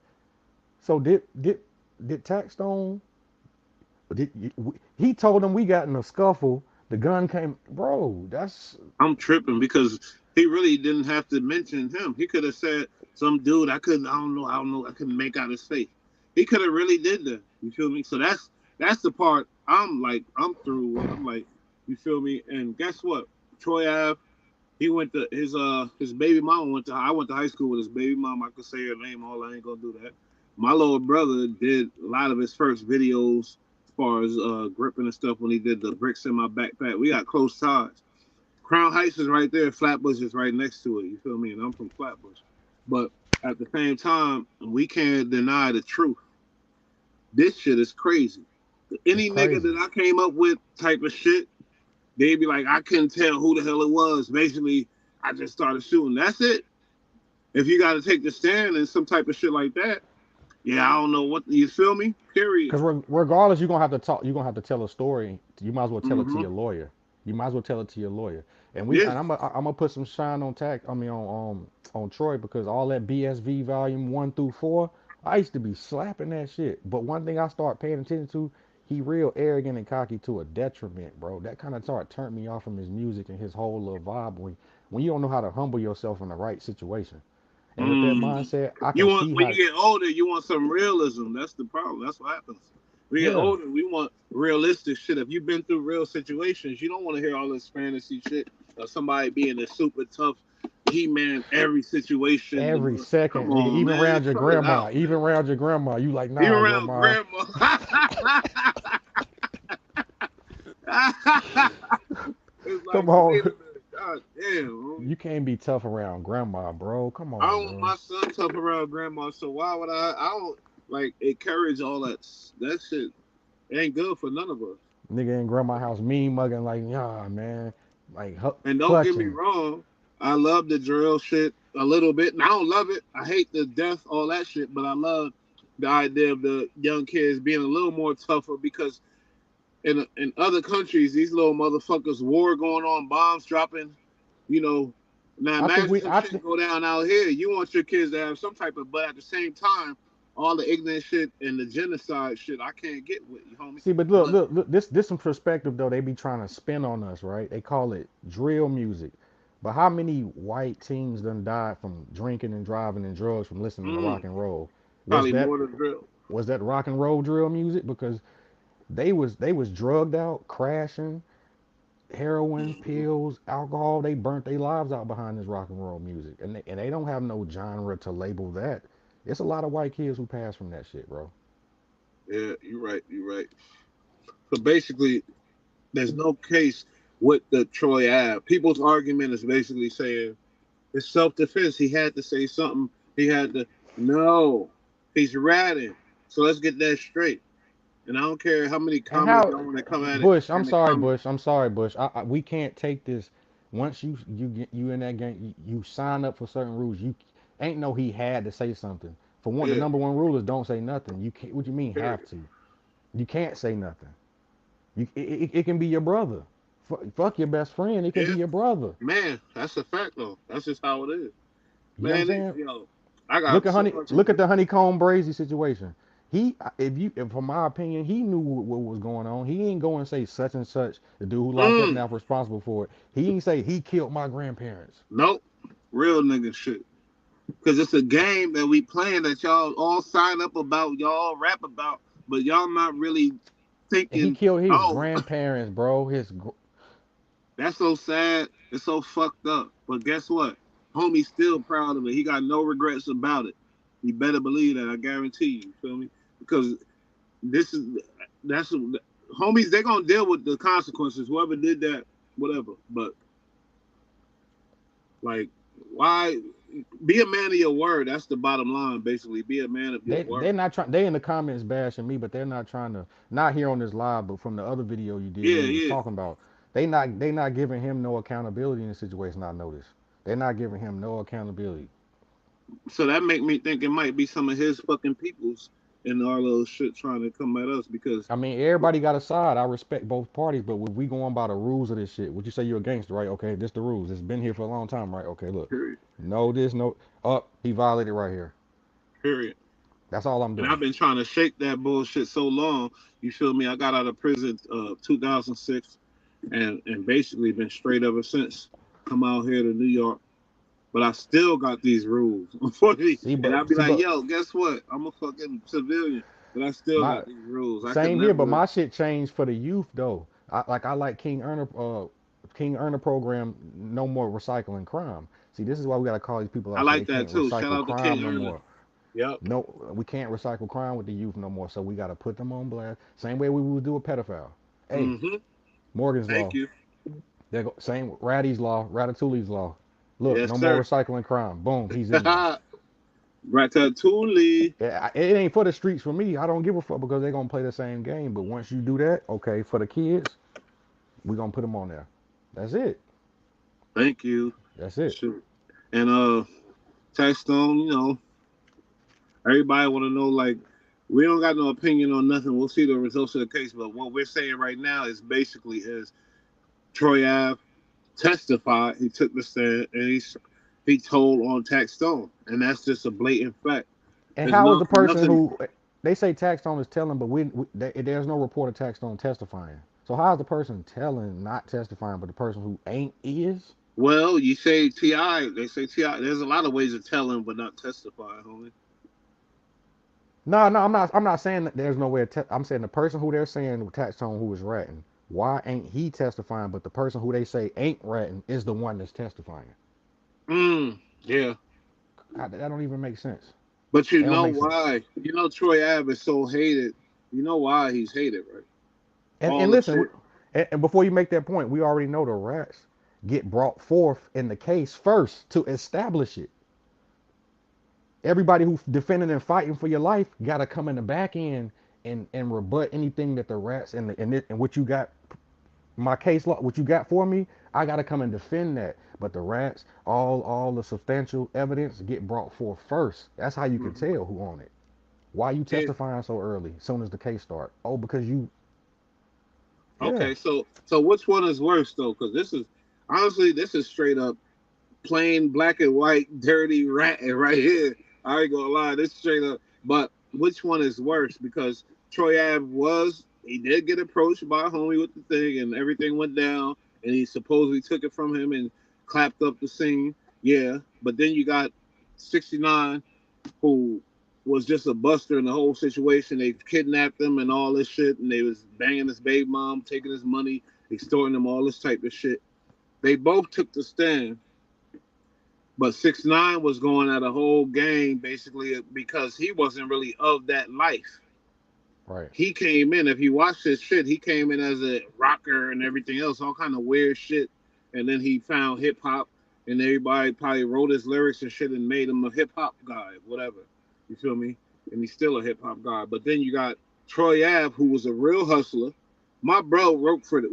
"So did Taxstone? He told him we got in a scuffle. The gun came, bro. That's I'm tripping because he really didn't have to mention him. He could have said some dude. I don't know. I couldn't make out his face. He could have really did that. You feel me? So that's the part I'm like I'm through with. I'm like, you feel me? And guess what? Troy Ave. He went to his baby mama went to. I went to high school with his baby mom. I could say her name. All I ain't gonna do that. My little brother did a lot of his first videos as far as gripping and stuff when he did the bricks in my backpack. We got close ties. Crown Heights is right there. Flatbush is right next to it. You feel me? And I'm from Flatbush. But at the same time, we can't deny the truth. This shit is crazy. it's Any nigga crazy. that I came up with type of shit, they'd be like, I couldn't tell who the hell it was. Basically, I just started shooting. That's it. If you got to take the stand and some type of shit like that, yeah, I don't know what you feel me. Period. Because regardless, you're gonna have to talk. You're gonna have to tell a story. You might as well tell it to Mm-hmm. your lawyer. You might as well tell it to your lawyer. Yeah. And I'm gonna put some shine on tack. I mean on Troy because all that BSV volume 1 through 4, I used to be slapping that shit. But one thing I start paying attention to, he real arrogant and cocky to a detriment, bro. That kind of start turned me off from his music and his whole little vibe when you don't know how to humble yourself in the right situation. And with that Mm. mindset, I You can want see when how. you get older, you want some realism. That's the problem. That's what happens. We get Yeah, older, we want realistic shit. If you've been through real situations, you don't want to hear all this fantasy shit of somebody being a super tough He-Man every situation. every Come second, nigga, on, even man, around your cut it grandma, out, even man. around your grandma, you like, Even nah, around grandma. grandma. It's like, Come on, wait a minute, god damn. Homie. you can't be tough around grandma, bro. Come I on, don't want bro. my son tough around grandma, so why would I? I don't like encourage all that shit. It ain't good for none of us. Nigga in grandma house, mean mugging, like, yeah, man, like And don't get me clutching. wrong, I love the drill shit a little bit. And I don't love it. I hate the death, all that shit. But I love the idea of the young kids being a little more tougher because in other countries, these little motherfuckers, war going on, bombs dropping. You know, now I think imagine we, some I shit think, go down out here. You want your kids to have some type of, but at the same time, all the ignorant shit and the genocide shit, I can't get with you, homie. see, but But look, this some perspective though. They be trying to spin on us, right? They call it drill music. But how many white teens done died from drinking and driving and drugs from listening to rock mm, and roll? Was probably that more than drill. was that rock and roll drill music? Because they was drugged out, crashing, heroin, pills, alcohol. They burnt their lives out behind this rock and roll music, and they don't have no genre to label that. It's a lot of white kids who pass from that shit, bro. Yeah, you're right. You're right. So basically, there's no case with the Troy Ave. People's argument is basically saying it's self defense. He had to say something. He had to. No, he's ratting. So let's get that straight. And I don't care how many And comments how y'all want to come at it Bush? I'm in the sorry, comments. Bush. I'm sorry, Bush. We can't take this. Once you in that game, you sign up for certain rules. You ain't no he had to say something. For one, the Yeah, number one rule is don't say nothing. You can't. What you mean have period. to? You can't say nothing. It can be your brother. Fuck your best friend. It can be Yeah, your brother. man, that's a fact though. That's just how it is. You know what I'm Man, saying? yo, I got so much. Look at the honeycomb brazy situation. If from my opinion, he knew what was going on. He ain't go and say such and such. The dude who locked up Mm, now responsible for it. He ain't say he killed my grandparents. nope, real nigga shit. Because it's a game that we playing that y'all all sign up about, y'all rap about, but y'all not really And he thinking, killed his oh, grandparents, bro. that's so sad. It's so fucked up. But guess what? Homie's still proud of it. He got no regrets about it. You better believe that. I guarantee you. Feel me? Because this is that's homies. They gonna deal with the consequences. Whoever did that, whatever. But like Why be a man of your word? That's the bottom line, basically. Be a man of your They're word. not trying. They in the comments bashing me, but they're not trying to. Not here on this live, but from the other video you did Yeah, when you was yeah. talking about. They not giving him no accountability in the situation. I noticed. They're not giving him no accountability. So that make me think it might be some of his fucking peoples and all those shit trying to come at us because I mean, everybody got a side. I respect both parties, but if we going by the rules of this shit, would you say you're a gangster, right? Okay, this the rules. It's been here for a long time, right? Okay, look, period, no this, no up. He violated right here. period. That's all I'm And doing. I've been trying to shake that bullshit so long. You feel me? I got out of prison 2006 and basically been straight ever since. Come out here to New York, but I still got these rules. Unfortunately, See, and but I'll be see, like, but yo, guess what? I'm a fucking civilian, but I still my got these rules. I could same here, but never. my shit changed for the youth though. I like King Earner program. No more recycling crime. See, this is why we gotta call these people I out. So they like that can't too. Shout recycle out to King crime no Erna. more. Yep. No, we can't recycle crime with the youth no more. So we gotta put them on blast. Same way we would do a pedophile. Hey, Mm-hmm. Morgan's Thank law. you. They go, same Ratty's law, Ratatouille's law. Look, Yes, no more sir. recycling crime. Boom, he's in there. Ratatouille. It ain't for the streets for me. I don't give a fuck because they're gonna play the same game. But once you do that, okay, for the kids, we gonna put them on there. That's it. Thank you. That's it. Shoot. And Taxstone, everybody want to know like we don't got no opinion on nothing. We'll see the results of the case, but what we're saying right now is basically is Troy Ave testified. He took the stand and he told on Taxstone, and that's just a blatant fact. And There's how is no the person nothing. who they say Taxstone is telling, but there's no report of Taxstone testifying. So how is the person telling not testifying, but the person who ain't is? Well, you say Ti. They say Ti. There's a lot of ways of telling, but not testifying, homie. No, no, I'm not. I'm not saying that there's no way. I'm saying the person who they're saying Taxstone who is ratting. Why ain't he testifying? But the person who they say ain't ratting is the one that's testifying. Yeah. That don't even make sense. But you It don't know make sense. why? You know Troy Ave is so hated. You know why he's hated, right? And All the listen, shit. and before you make that point, we already know the rats get brought forth in the case first to establish it. Everybody who's defending and fighting for your life got to come in the back end and rebut anything that the rats and what you got my case law, what you got for me, I gotta come and defend that. But the rats, all the substantial evidence get brought forth first. That's how you can Mhm. tell who on it. Why you Yeah. testifying so early, as soon as the case start? Oh, because you, yeah, Okay. So which one is worse though? Because this is honestly this is straight up plain black and white dirty rat right here. I ain't gonna lie. This straight up. But which one is worse? Because Troy Ave he did get approached by a homie with the thing and everything went down and he supposedly took it from him and clapped up the scene. Yeah. But then you got 69 who was just a buster in the whole situation. They kidnapped him and all this shit, and they was banging his baby mom, taking his money, extorting him, all this type of shit. They both took the stand, but 6ix9ine was going at a whole game basically because he wasn't really of that life. right. He came in. If you watch this shit, he came in as a rocker and everything else, all kind of weird shit. And then he found hip hop, and everybody probably wrote his lyrics and shit and made him a hip hop guy, whatever. You feel me? And he's still a hip hop guy. But then you got Troy Ave, who was a real hustler. My bro worked for the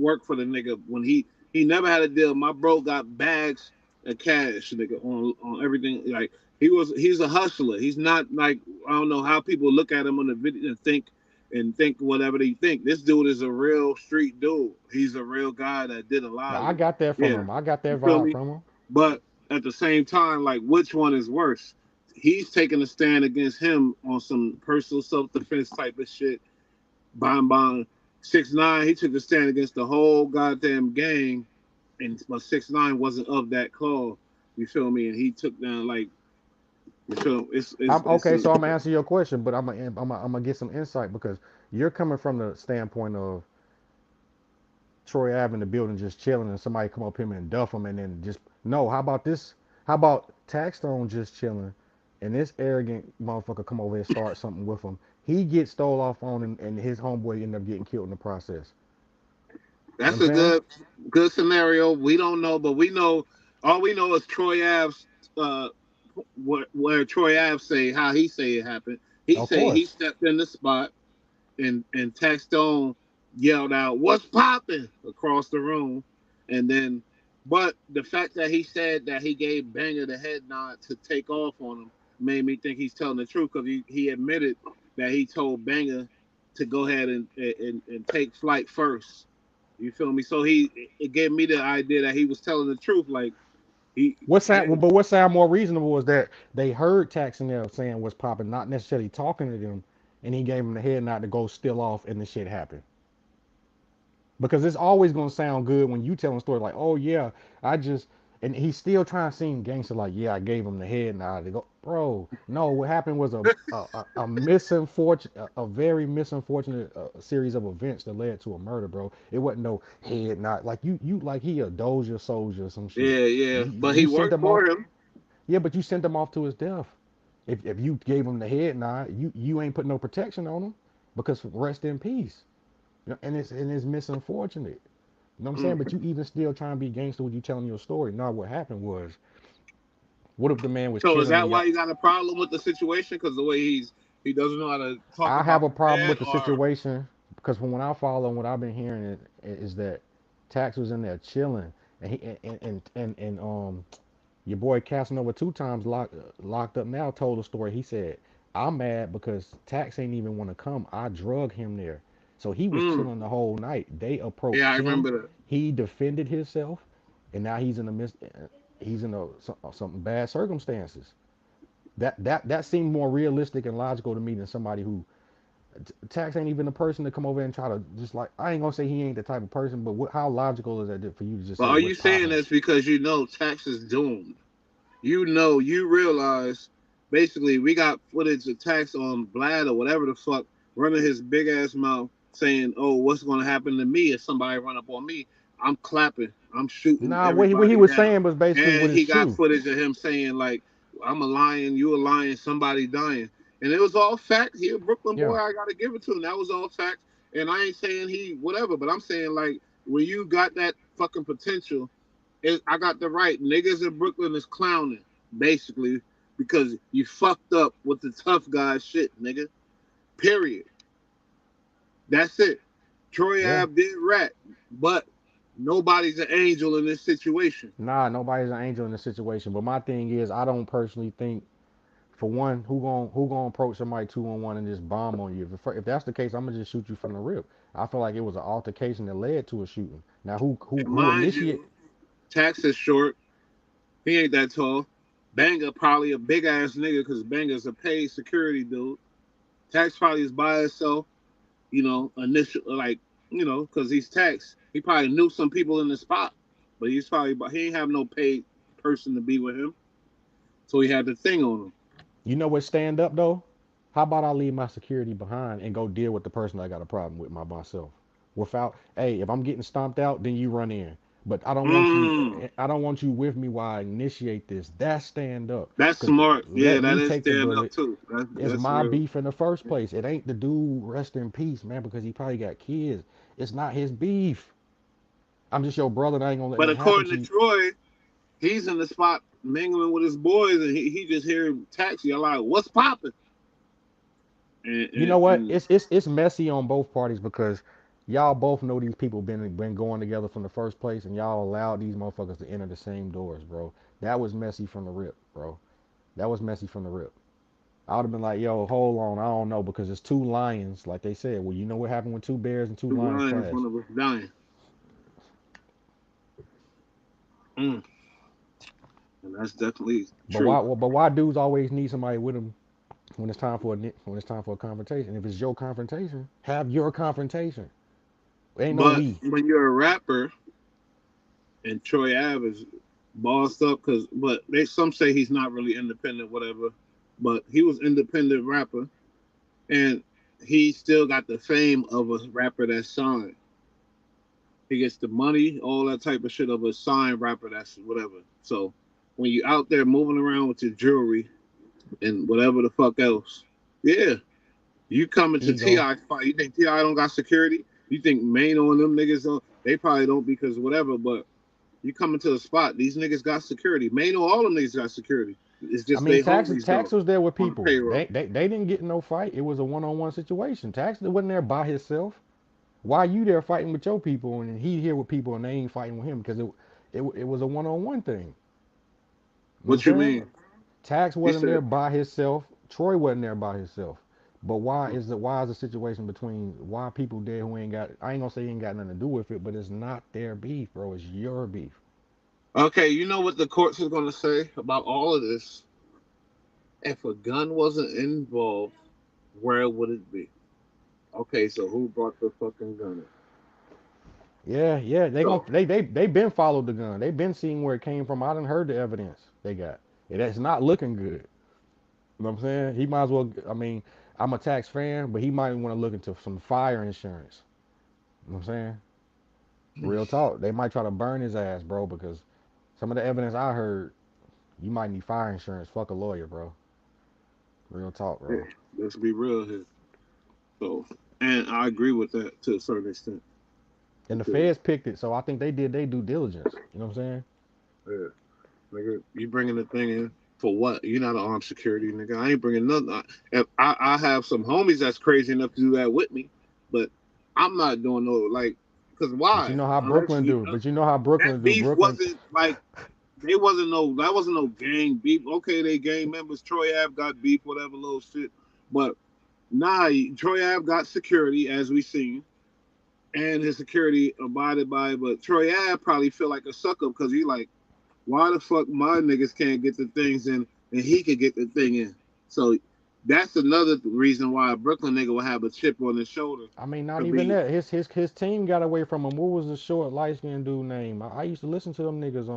nigga when he never had a deal. My bro got bags of cash, nigga, on everything. Like he's a hustler. He's not like I don't know how people look at him on the video and think whatever they think. This dude is a real street dude. He's a real guy that did a lot Now of I got that from yeah. him. I got You that feel vibe me? from him. But at the same time, like which one is worse? He's taking a stand against him on some personal self defense type of shit. Bon 6ix9ine, he took a stand against the whole goddamn gang, and but 6ix9ine wasn't of that call. You feel me? And he took down like you feel I'm it's okay. a So I'm gonna answer your question, but I'm gonna get some insight because you're coming from the standpoint of Troy Ave in the building just chilling and somebody come up him and duff him and then just no. How about this? How about Taxstone just chilling and this arrogant motherfucker come over here and start something with him? He gets stole off on and his homeboy end up getting killed in the process. You know what That's I'm a saying? good scenario. We don't know, but we know all we know is Troy Ave's uh where Troy Ave say how he say it happened. He Of say he course. stepped in the spot and Tax Stone yelled out, "What's popping?" across the room, and then, but the fact that he said that he gave Banger the head nod to take off on him made me think he's telling the truth because he admitted that he told Banger to go ahead and take flight first. You feel me? So it gave me the idea that he was telling the truth. Like he, What sound more reasonable was that they heard Tax in there saying what's popping, not necessarily talking to them, and he gave him the head nod to go still off, and the shit happened. Because it's always gonna sound good when you telling a story like, oh yeah, I just and he's still trying to seem gangster like, yeah, I gave him the head nod. They go, bro, no, what happened was a misunfortunate, a very misunfortunate series of events that led to a murder, bro. It wasn't no head nod like you like he a Doja soldier or some shit. yeah, but he You sent worked him off, for him. yeah, but you sent him off to his death. If you gave him the head nod, you ain't put no protection on him because rest in peace. You know, and it's misunfortunate. You know what I'm saying? But Mm. you even still trying to be gangster when you telling your story. No, what happened was, what if the man was So is chilling that and why y'all? you got a problem with the situation? Because the way he doesn't know how to talk I have about a the problem dead, with the or situation because from what I follow and what I've been hearing is that Tax was in there chilling and your boy Casanova 2 times locked up now told a story. He said, I'm mad because Tax ain't even want to come. I drug him there. So he was mm. chilling the whole night. They Yeah, approached I him. remember that. He defended himself, and now he's in some bad circumstances. That seemed more realistic and logical to me than somebody who Tax ain't even the person to come over and try to just like I ain't gonna say he ain't the type of person, but how logical is that for you to just But say are what's you saying popping? this because you know Tax is doomed? You know, you realize basically we got footage of Tax on Vlad or whatever the fuck running his big ass mouth saying, "Oh, what's gonna happen to me if somebody run up on me? I'm clapping, I'm shooting Nah, what he everybody was down." saying was basically And what is he got true. footage of him saying like, "I'm a lion, you a lion, somebody dying," and it was all fact. He a Brooklyn boy. Yeah. I gotta give it to him. That was all fact. And I ain't saying he whatever, but I'm saying like when you got that fucking potential I got the right. Niggas in Brooklyn is clowning, basically, because you fucked up with the tough guy shit, nigga. Period. That's it. Troy Yeah. Ave did rat, but nobody's an angel in this situation. Nah, nobody's an angel in this situation. But my thing is, I don't personally think, for one, who gonna approach somebody 2-on-1 and just bomb on you? If that's the case, I'm gonna just shoot you from the rip. I feel like it was an altercation that led to a shooting. Now, And who mind initiate? you, Tax is short. He ain't that tall. Banger probably a big ass nigga because Banger's a paid security dude. Tax probably is by himself. Initial like because he's taxed. He probably knew some people in the spot, but he ain't have no paid person to be with him, so he had the thing on him. You know what? Stand up though. How about I leave my security behind and go deal with the person I got a problem with myself? Without, hey, if I'm getting stomped out, then you run in. But I don't want you. Mm, I don't want you with me while I initiate this. That's stand up. that's Cause smart. Yeah, let that me is take the stand up bullet. too. It's That's my real. beef in the first place. It ain't the dude rest in peace, man, because he probably got kids. It's not his beef. I'm just your brother and I ain't gonna let But nothing happen according to to you. Troy, he's in the spot mingling with his boys, and he just hear taxi. I'm like, what's popping? And, You know and, what? and It's messy on both parties because y'all both know these people been going together from the first place, and y'all allowed these motherfuckers to enter the same doors, bro. That was messy from the rip, bro. That was messy from the rip. I would have been like, yo, hold on, I don't know, because it's two lions, like they said. Well, you know what happened when two bears and two two lions lions, clash. one of us dying. Mm, and that's definitely But true. why dudes always need somebody with them when it's time for a confrontation? If it's your confrontation, have your confrontation. Ain't no But we. when you're a rapper, and Troy Ave is bossed up but some say he's not really independent, whatever. But he was independent rapper, and he still got the fame of a rapper that's signed. He gets the money, all that type of shit of a signed rapper that's whatever. So when you out there moving around with your jewelry and whatever the fuck else, yeah, you coming to Ti Ego. fight. You think Ti don't got security? You think Main on them niggas don't? They probably don't because whatever, but You coming to the spot. These niggas got security. May know all them niggas got security. It's I just mean, they Tax homies Tax don't was there with on the people. payroll. They didn't get in no fight. It was a one-on-one situation. Tax wasn't there by himself. Why you there fighting with your people and he here with people and they ain't fighting with him? Because it was a one-on-one thing. You know what What I'm you saying? mean? Tax You wasn't said there by himself. Troy wasn't there by himself. But why is the situation between why people there who ain't got, I ain't gonna say ain't got nothing to do with it, but it's not their beef, bro. It's your beef. okay. You know what the courts is gonna say about all of this? If a gun wasn't involved, where would it be? Okay, so who brought the fucking gun in? Yeah, yeah. They gon' So they been followed the gun. They been seeing where it came from. I done heard the evidence they got. It's not looking good. You know what I'm saying? He might as well. I mean, I'm a tax fan, but he might want to look into some fire insurance. You know what I'm saying? Real talk. They might try to burn his ass, bro, because some of the evidence I heard, you might need fire insurance. Fuck a lawyer, bro. Real talk, yeah, bro. let's be real here. So, and I agree with that to a certain extent And the because feds picked it, so I think they did their due diligence. You know what I'm saying? yeah, nigga, you bringing the thing in for what? You're not an armed security nigga. I ain't bringing nothing. If I have some homies that's crazy enough to do that with me, but I'm not doing no like because But you why? know how Unless Brooklyn you do. But you know how Brooklyn that do. beef Brooklyn. wasn't like they wasn't no that wasn't no gang beef. Okay, they gang members. Troy Ave got beef, whatever little shit, but nah, Troy Ave got security as we seen. And his security abided by it, but Troy Ave probably feel like a sucker because he like, why the fuck my niggas can't get the things in and he could get the thing in? So that's another reason why a Brooklyn nigga will have a chip on his shoulder I mean, not to even be that. His team got away from him. What was the short light skinned dude name? I used to listen to them niggas.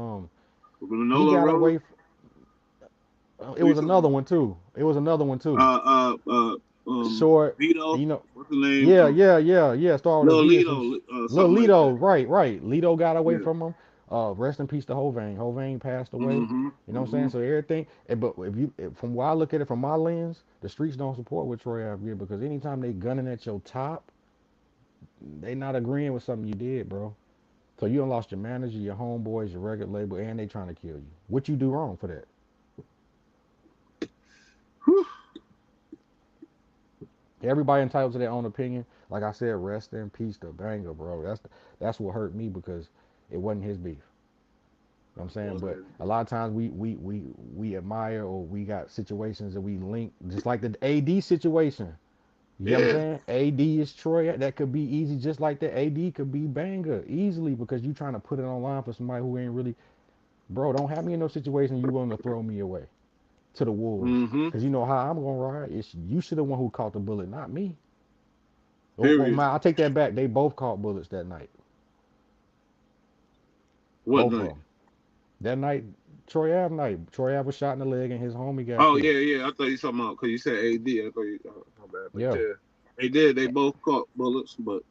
He Manolo got Rose. away. It Who you was talking another about? one too. It was another one too. Uh, uh, uh, Short. Vito. You know. What's the name? Yeah, yeah, yeah, yeah. Start with a Lil V and some Lito, Lil something like that. Lito. Right, right. Lito got away Yeah. from him. Rest in peace to Hovain. Hovain passed away. Mm-hmm. You know what I'm saying? Mm-hmm. So everything. But from where I look at it from my lens, the streets don't support what Troy Ave did because anytime they gunning at your top, they not agreeing with something you did, bro. So you done lost your manager, your homeboys, your record label, and they trying to kill you. What you do wrong for that? Whew. Everybody entitled to their own opinion. Like I said, rest in peace to Banger, bro. That's what hurt me because it wasn't his beef. You know what I'm saying? Was But a lot of times we admire or we got situations that we link, just like the AD situation. You get what I'm Yeah. saying? AD is Troy. That could be easy, just like the AD could be Banger easily because you trying to put it online for somebody who ain't really, bro. Don't have me in no situation you willing to throw me away to the wolves Mm-hmm. because you know how I'm gonna ride. It's you should the one who caught the bullet, not me. Well, Period. man, I take that back. They both caught bullets that night, What both of night? them. That night, Troy Ave night. Troy Ave was shot in the leg and his homie got Oh killed. yeah, yeah. I thought you talking about because you said AD. I thought you. Oh, my bad. But Yeah. yeah, they did. They both caught bullets, but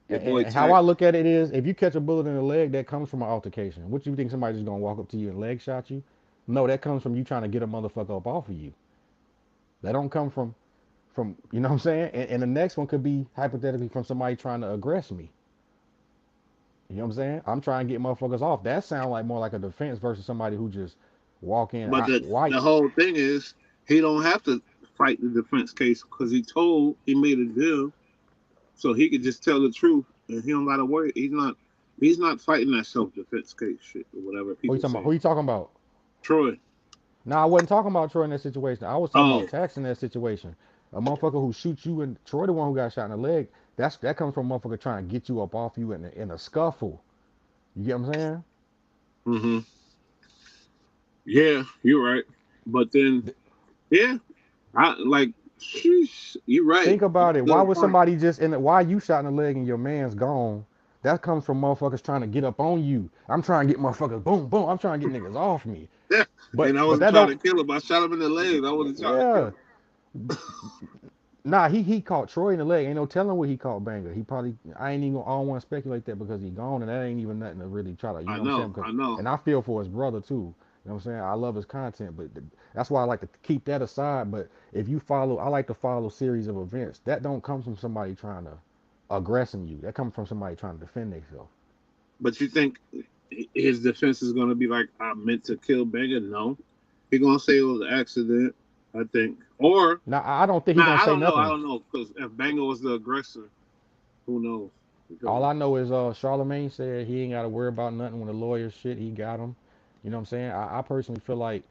your boy And how I Tax. look at it is, if you catch a bullet in the leg, that comes from an altercation. What you think somebody just gonna walk up to you and leg shot you? No, that comes from you trying to get a motherfucker up off of you. That don't come from you know what I'm saying. And the next one could be hypothetically from somebody trying to aggress me. You know what I'm saying? I'm trying to get motherfuckers off. That sound like more like a defense versus somebody who just walk in. But Why? the whole thing is he don't have to fight the defense case because he made a deal, so he could just tell the truth and he don't gotta worry. He's not fighting that self defense case shit or whatever Who you people talking about? say. Who you talking about? Troy. Now I wasn't talking about Troy in that situation. I was talking about Oh, Tax in that situation. A motherfucker who shoots you and Troy the one who got shot in the leg. That comes from a motherfucker trying to get you up off you in a scuffle. You get what I'm saying? mm-hmm. Yeah, you're right. But then, yeah, I like. Sheesh, you're right. Think about That's a it. Why good would point. somebody just in the, why you shot in the leg and your man's gone? That comes from motherfuckers trying to get up on you. I'm trying to get motherfuckers boom boom. I'm trying to get niggas off me. And I But wasn't that trying don't to kill him. I shot him in the leg. I wasn't trying to kill yeah. him. Nah, he caught Troy in the leg. Ain't no telling what he caught Banger. He probably I ain't even I don't want to speculate that because he gone and that ain't even nothing to really try to you know what I'm saying because I know. and I feel for his brother too. You know what I'm saying? I love his content, but that's why I like to keep that aside. But if you follow, I like to follow series of events. That don't come from somebody trying to aggressing you. That comes from somebody trying to defend themselves. But you think his defense is gonna be like, I meant to kill Banger? No, he gonna say it was an accident. I think, or Now I don't think he nah, gonna I say don't know. I nothing. don't know because if Banger was the aggressor, who knows? You feel All me? I know is Charlemagne said he ain't got to worry about nothing when the lawyer shit he got him. You know what I'm saying? I personally feel like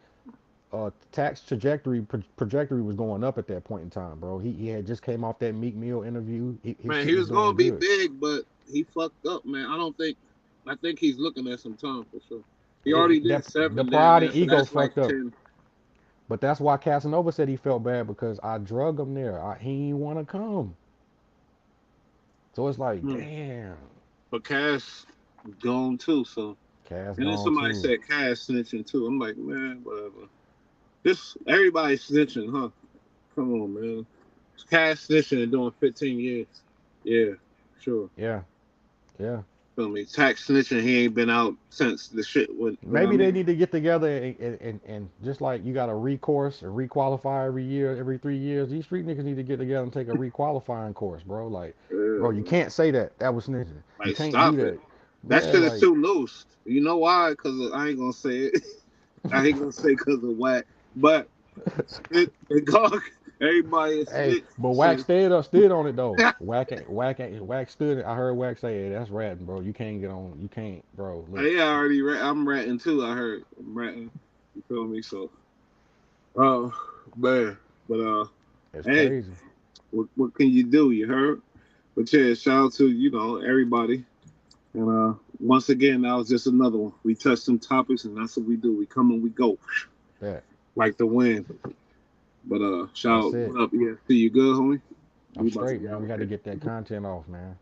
tax trajectory was going up at that point in time, bro. He had just came off that Meek Mill interview. His Man, shit he was was gonna doing be good. big, but he fucked up, man. I don't think. I think he's looking at some time for sure. He already did That the 7 down pride there, and so ego that's like fucked up. 10. But that's why Casanova said he felt bad because I drug him there. He ain't want to come. So it's like, Hmm. damn, But Cash gone too. So, Cass and then gone somebody too. said Cash snitching too. I'm like, man, whatever. This everybody snitching, huh? Come on, man. Cash snitching and doing 15 years. Yeah, sure. Yeah, yeah. Feel me? Tax snitching. He ain't been out since the shit went. You know what I Maybe they mean? need to get together and just like you got a recourse or requalify every year, every 3 years. These street niggas need to get together and take a requalifying course, bro. Like, bro, you Yeah, can't say that. That was snitching. You like, can't do stop it. that. That Yeah, shit is like too loose. You know why? Because I ain't gonna say it. I ain't gonna say because of whack. But it go, everybody is hey, but Wax snitching. stood on it though. Whack stood. I heard Wax say, "Hey, that's ratting, bro. You can't get on. You can't, bro. Look, Yeah, I already. I'm ratting too. I heard. I'm ratting. You feel me? So, uh, man. But it's hey, crazy." what can you do? You heard? But yeah, shout out to everybody. And once again, that was just another one. We touch some topics, and that's what we do. We come and we go That like the wind. But shout that's out, it. what up? Yeah, see you good, homie. I'm We about to straight, get man. out We of had to here. get that content off, man.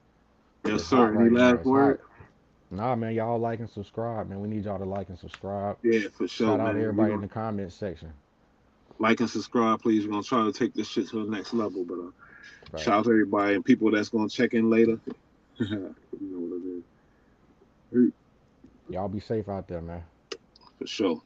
Yes, It's hot sir. Any right now. last It's hot. word? Nah, man, y'all like and subscribe, man. We need y'all to like and subscribe. Yeah, for sure, Shout out man. We everybody in gonna the comment section. like and subscribe, please. We're gonna try to take this shit to the next level. But shout Facts. out to everybody and people that's gonna check in later. You know what it is. Y'all be safe out there, man. For sure.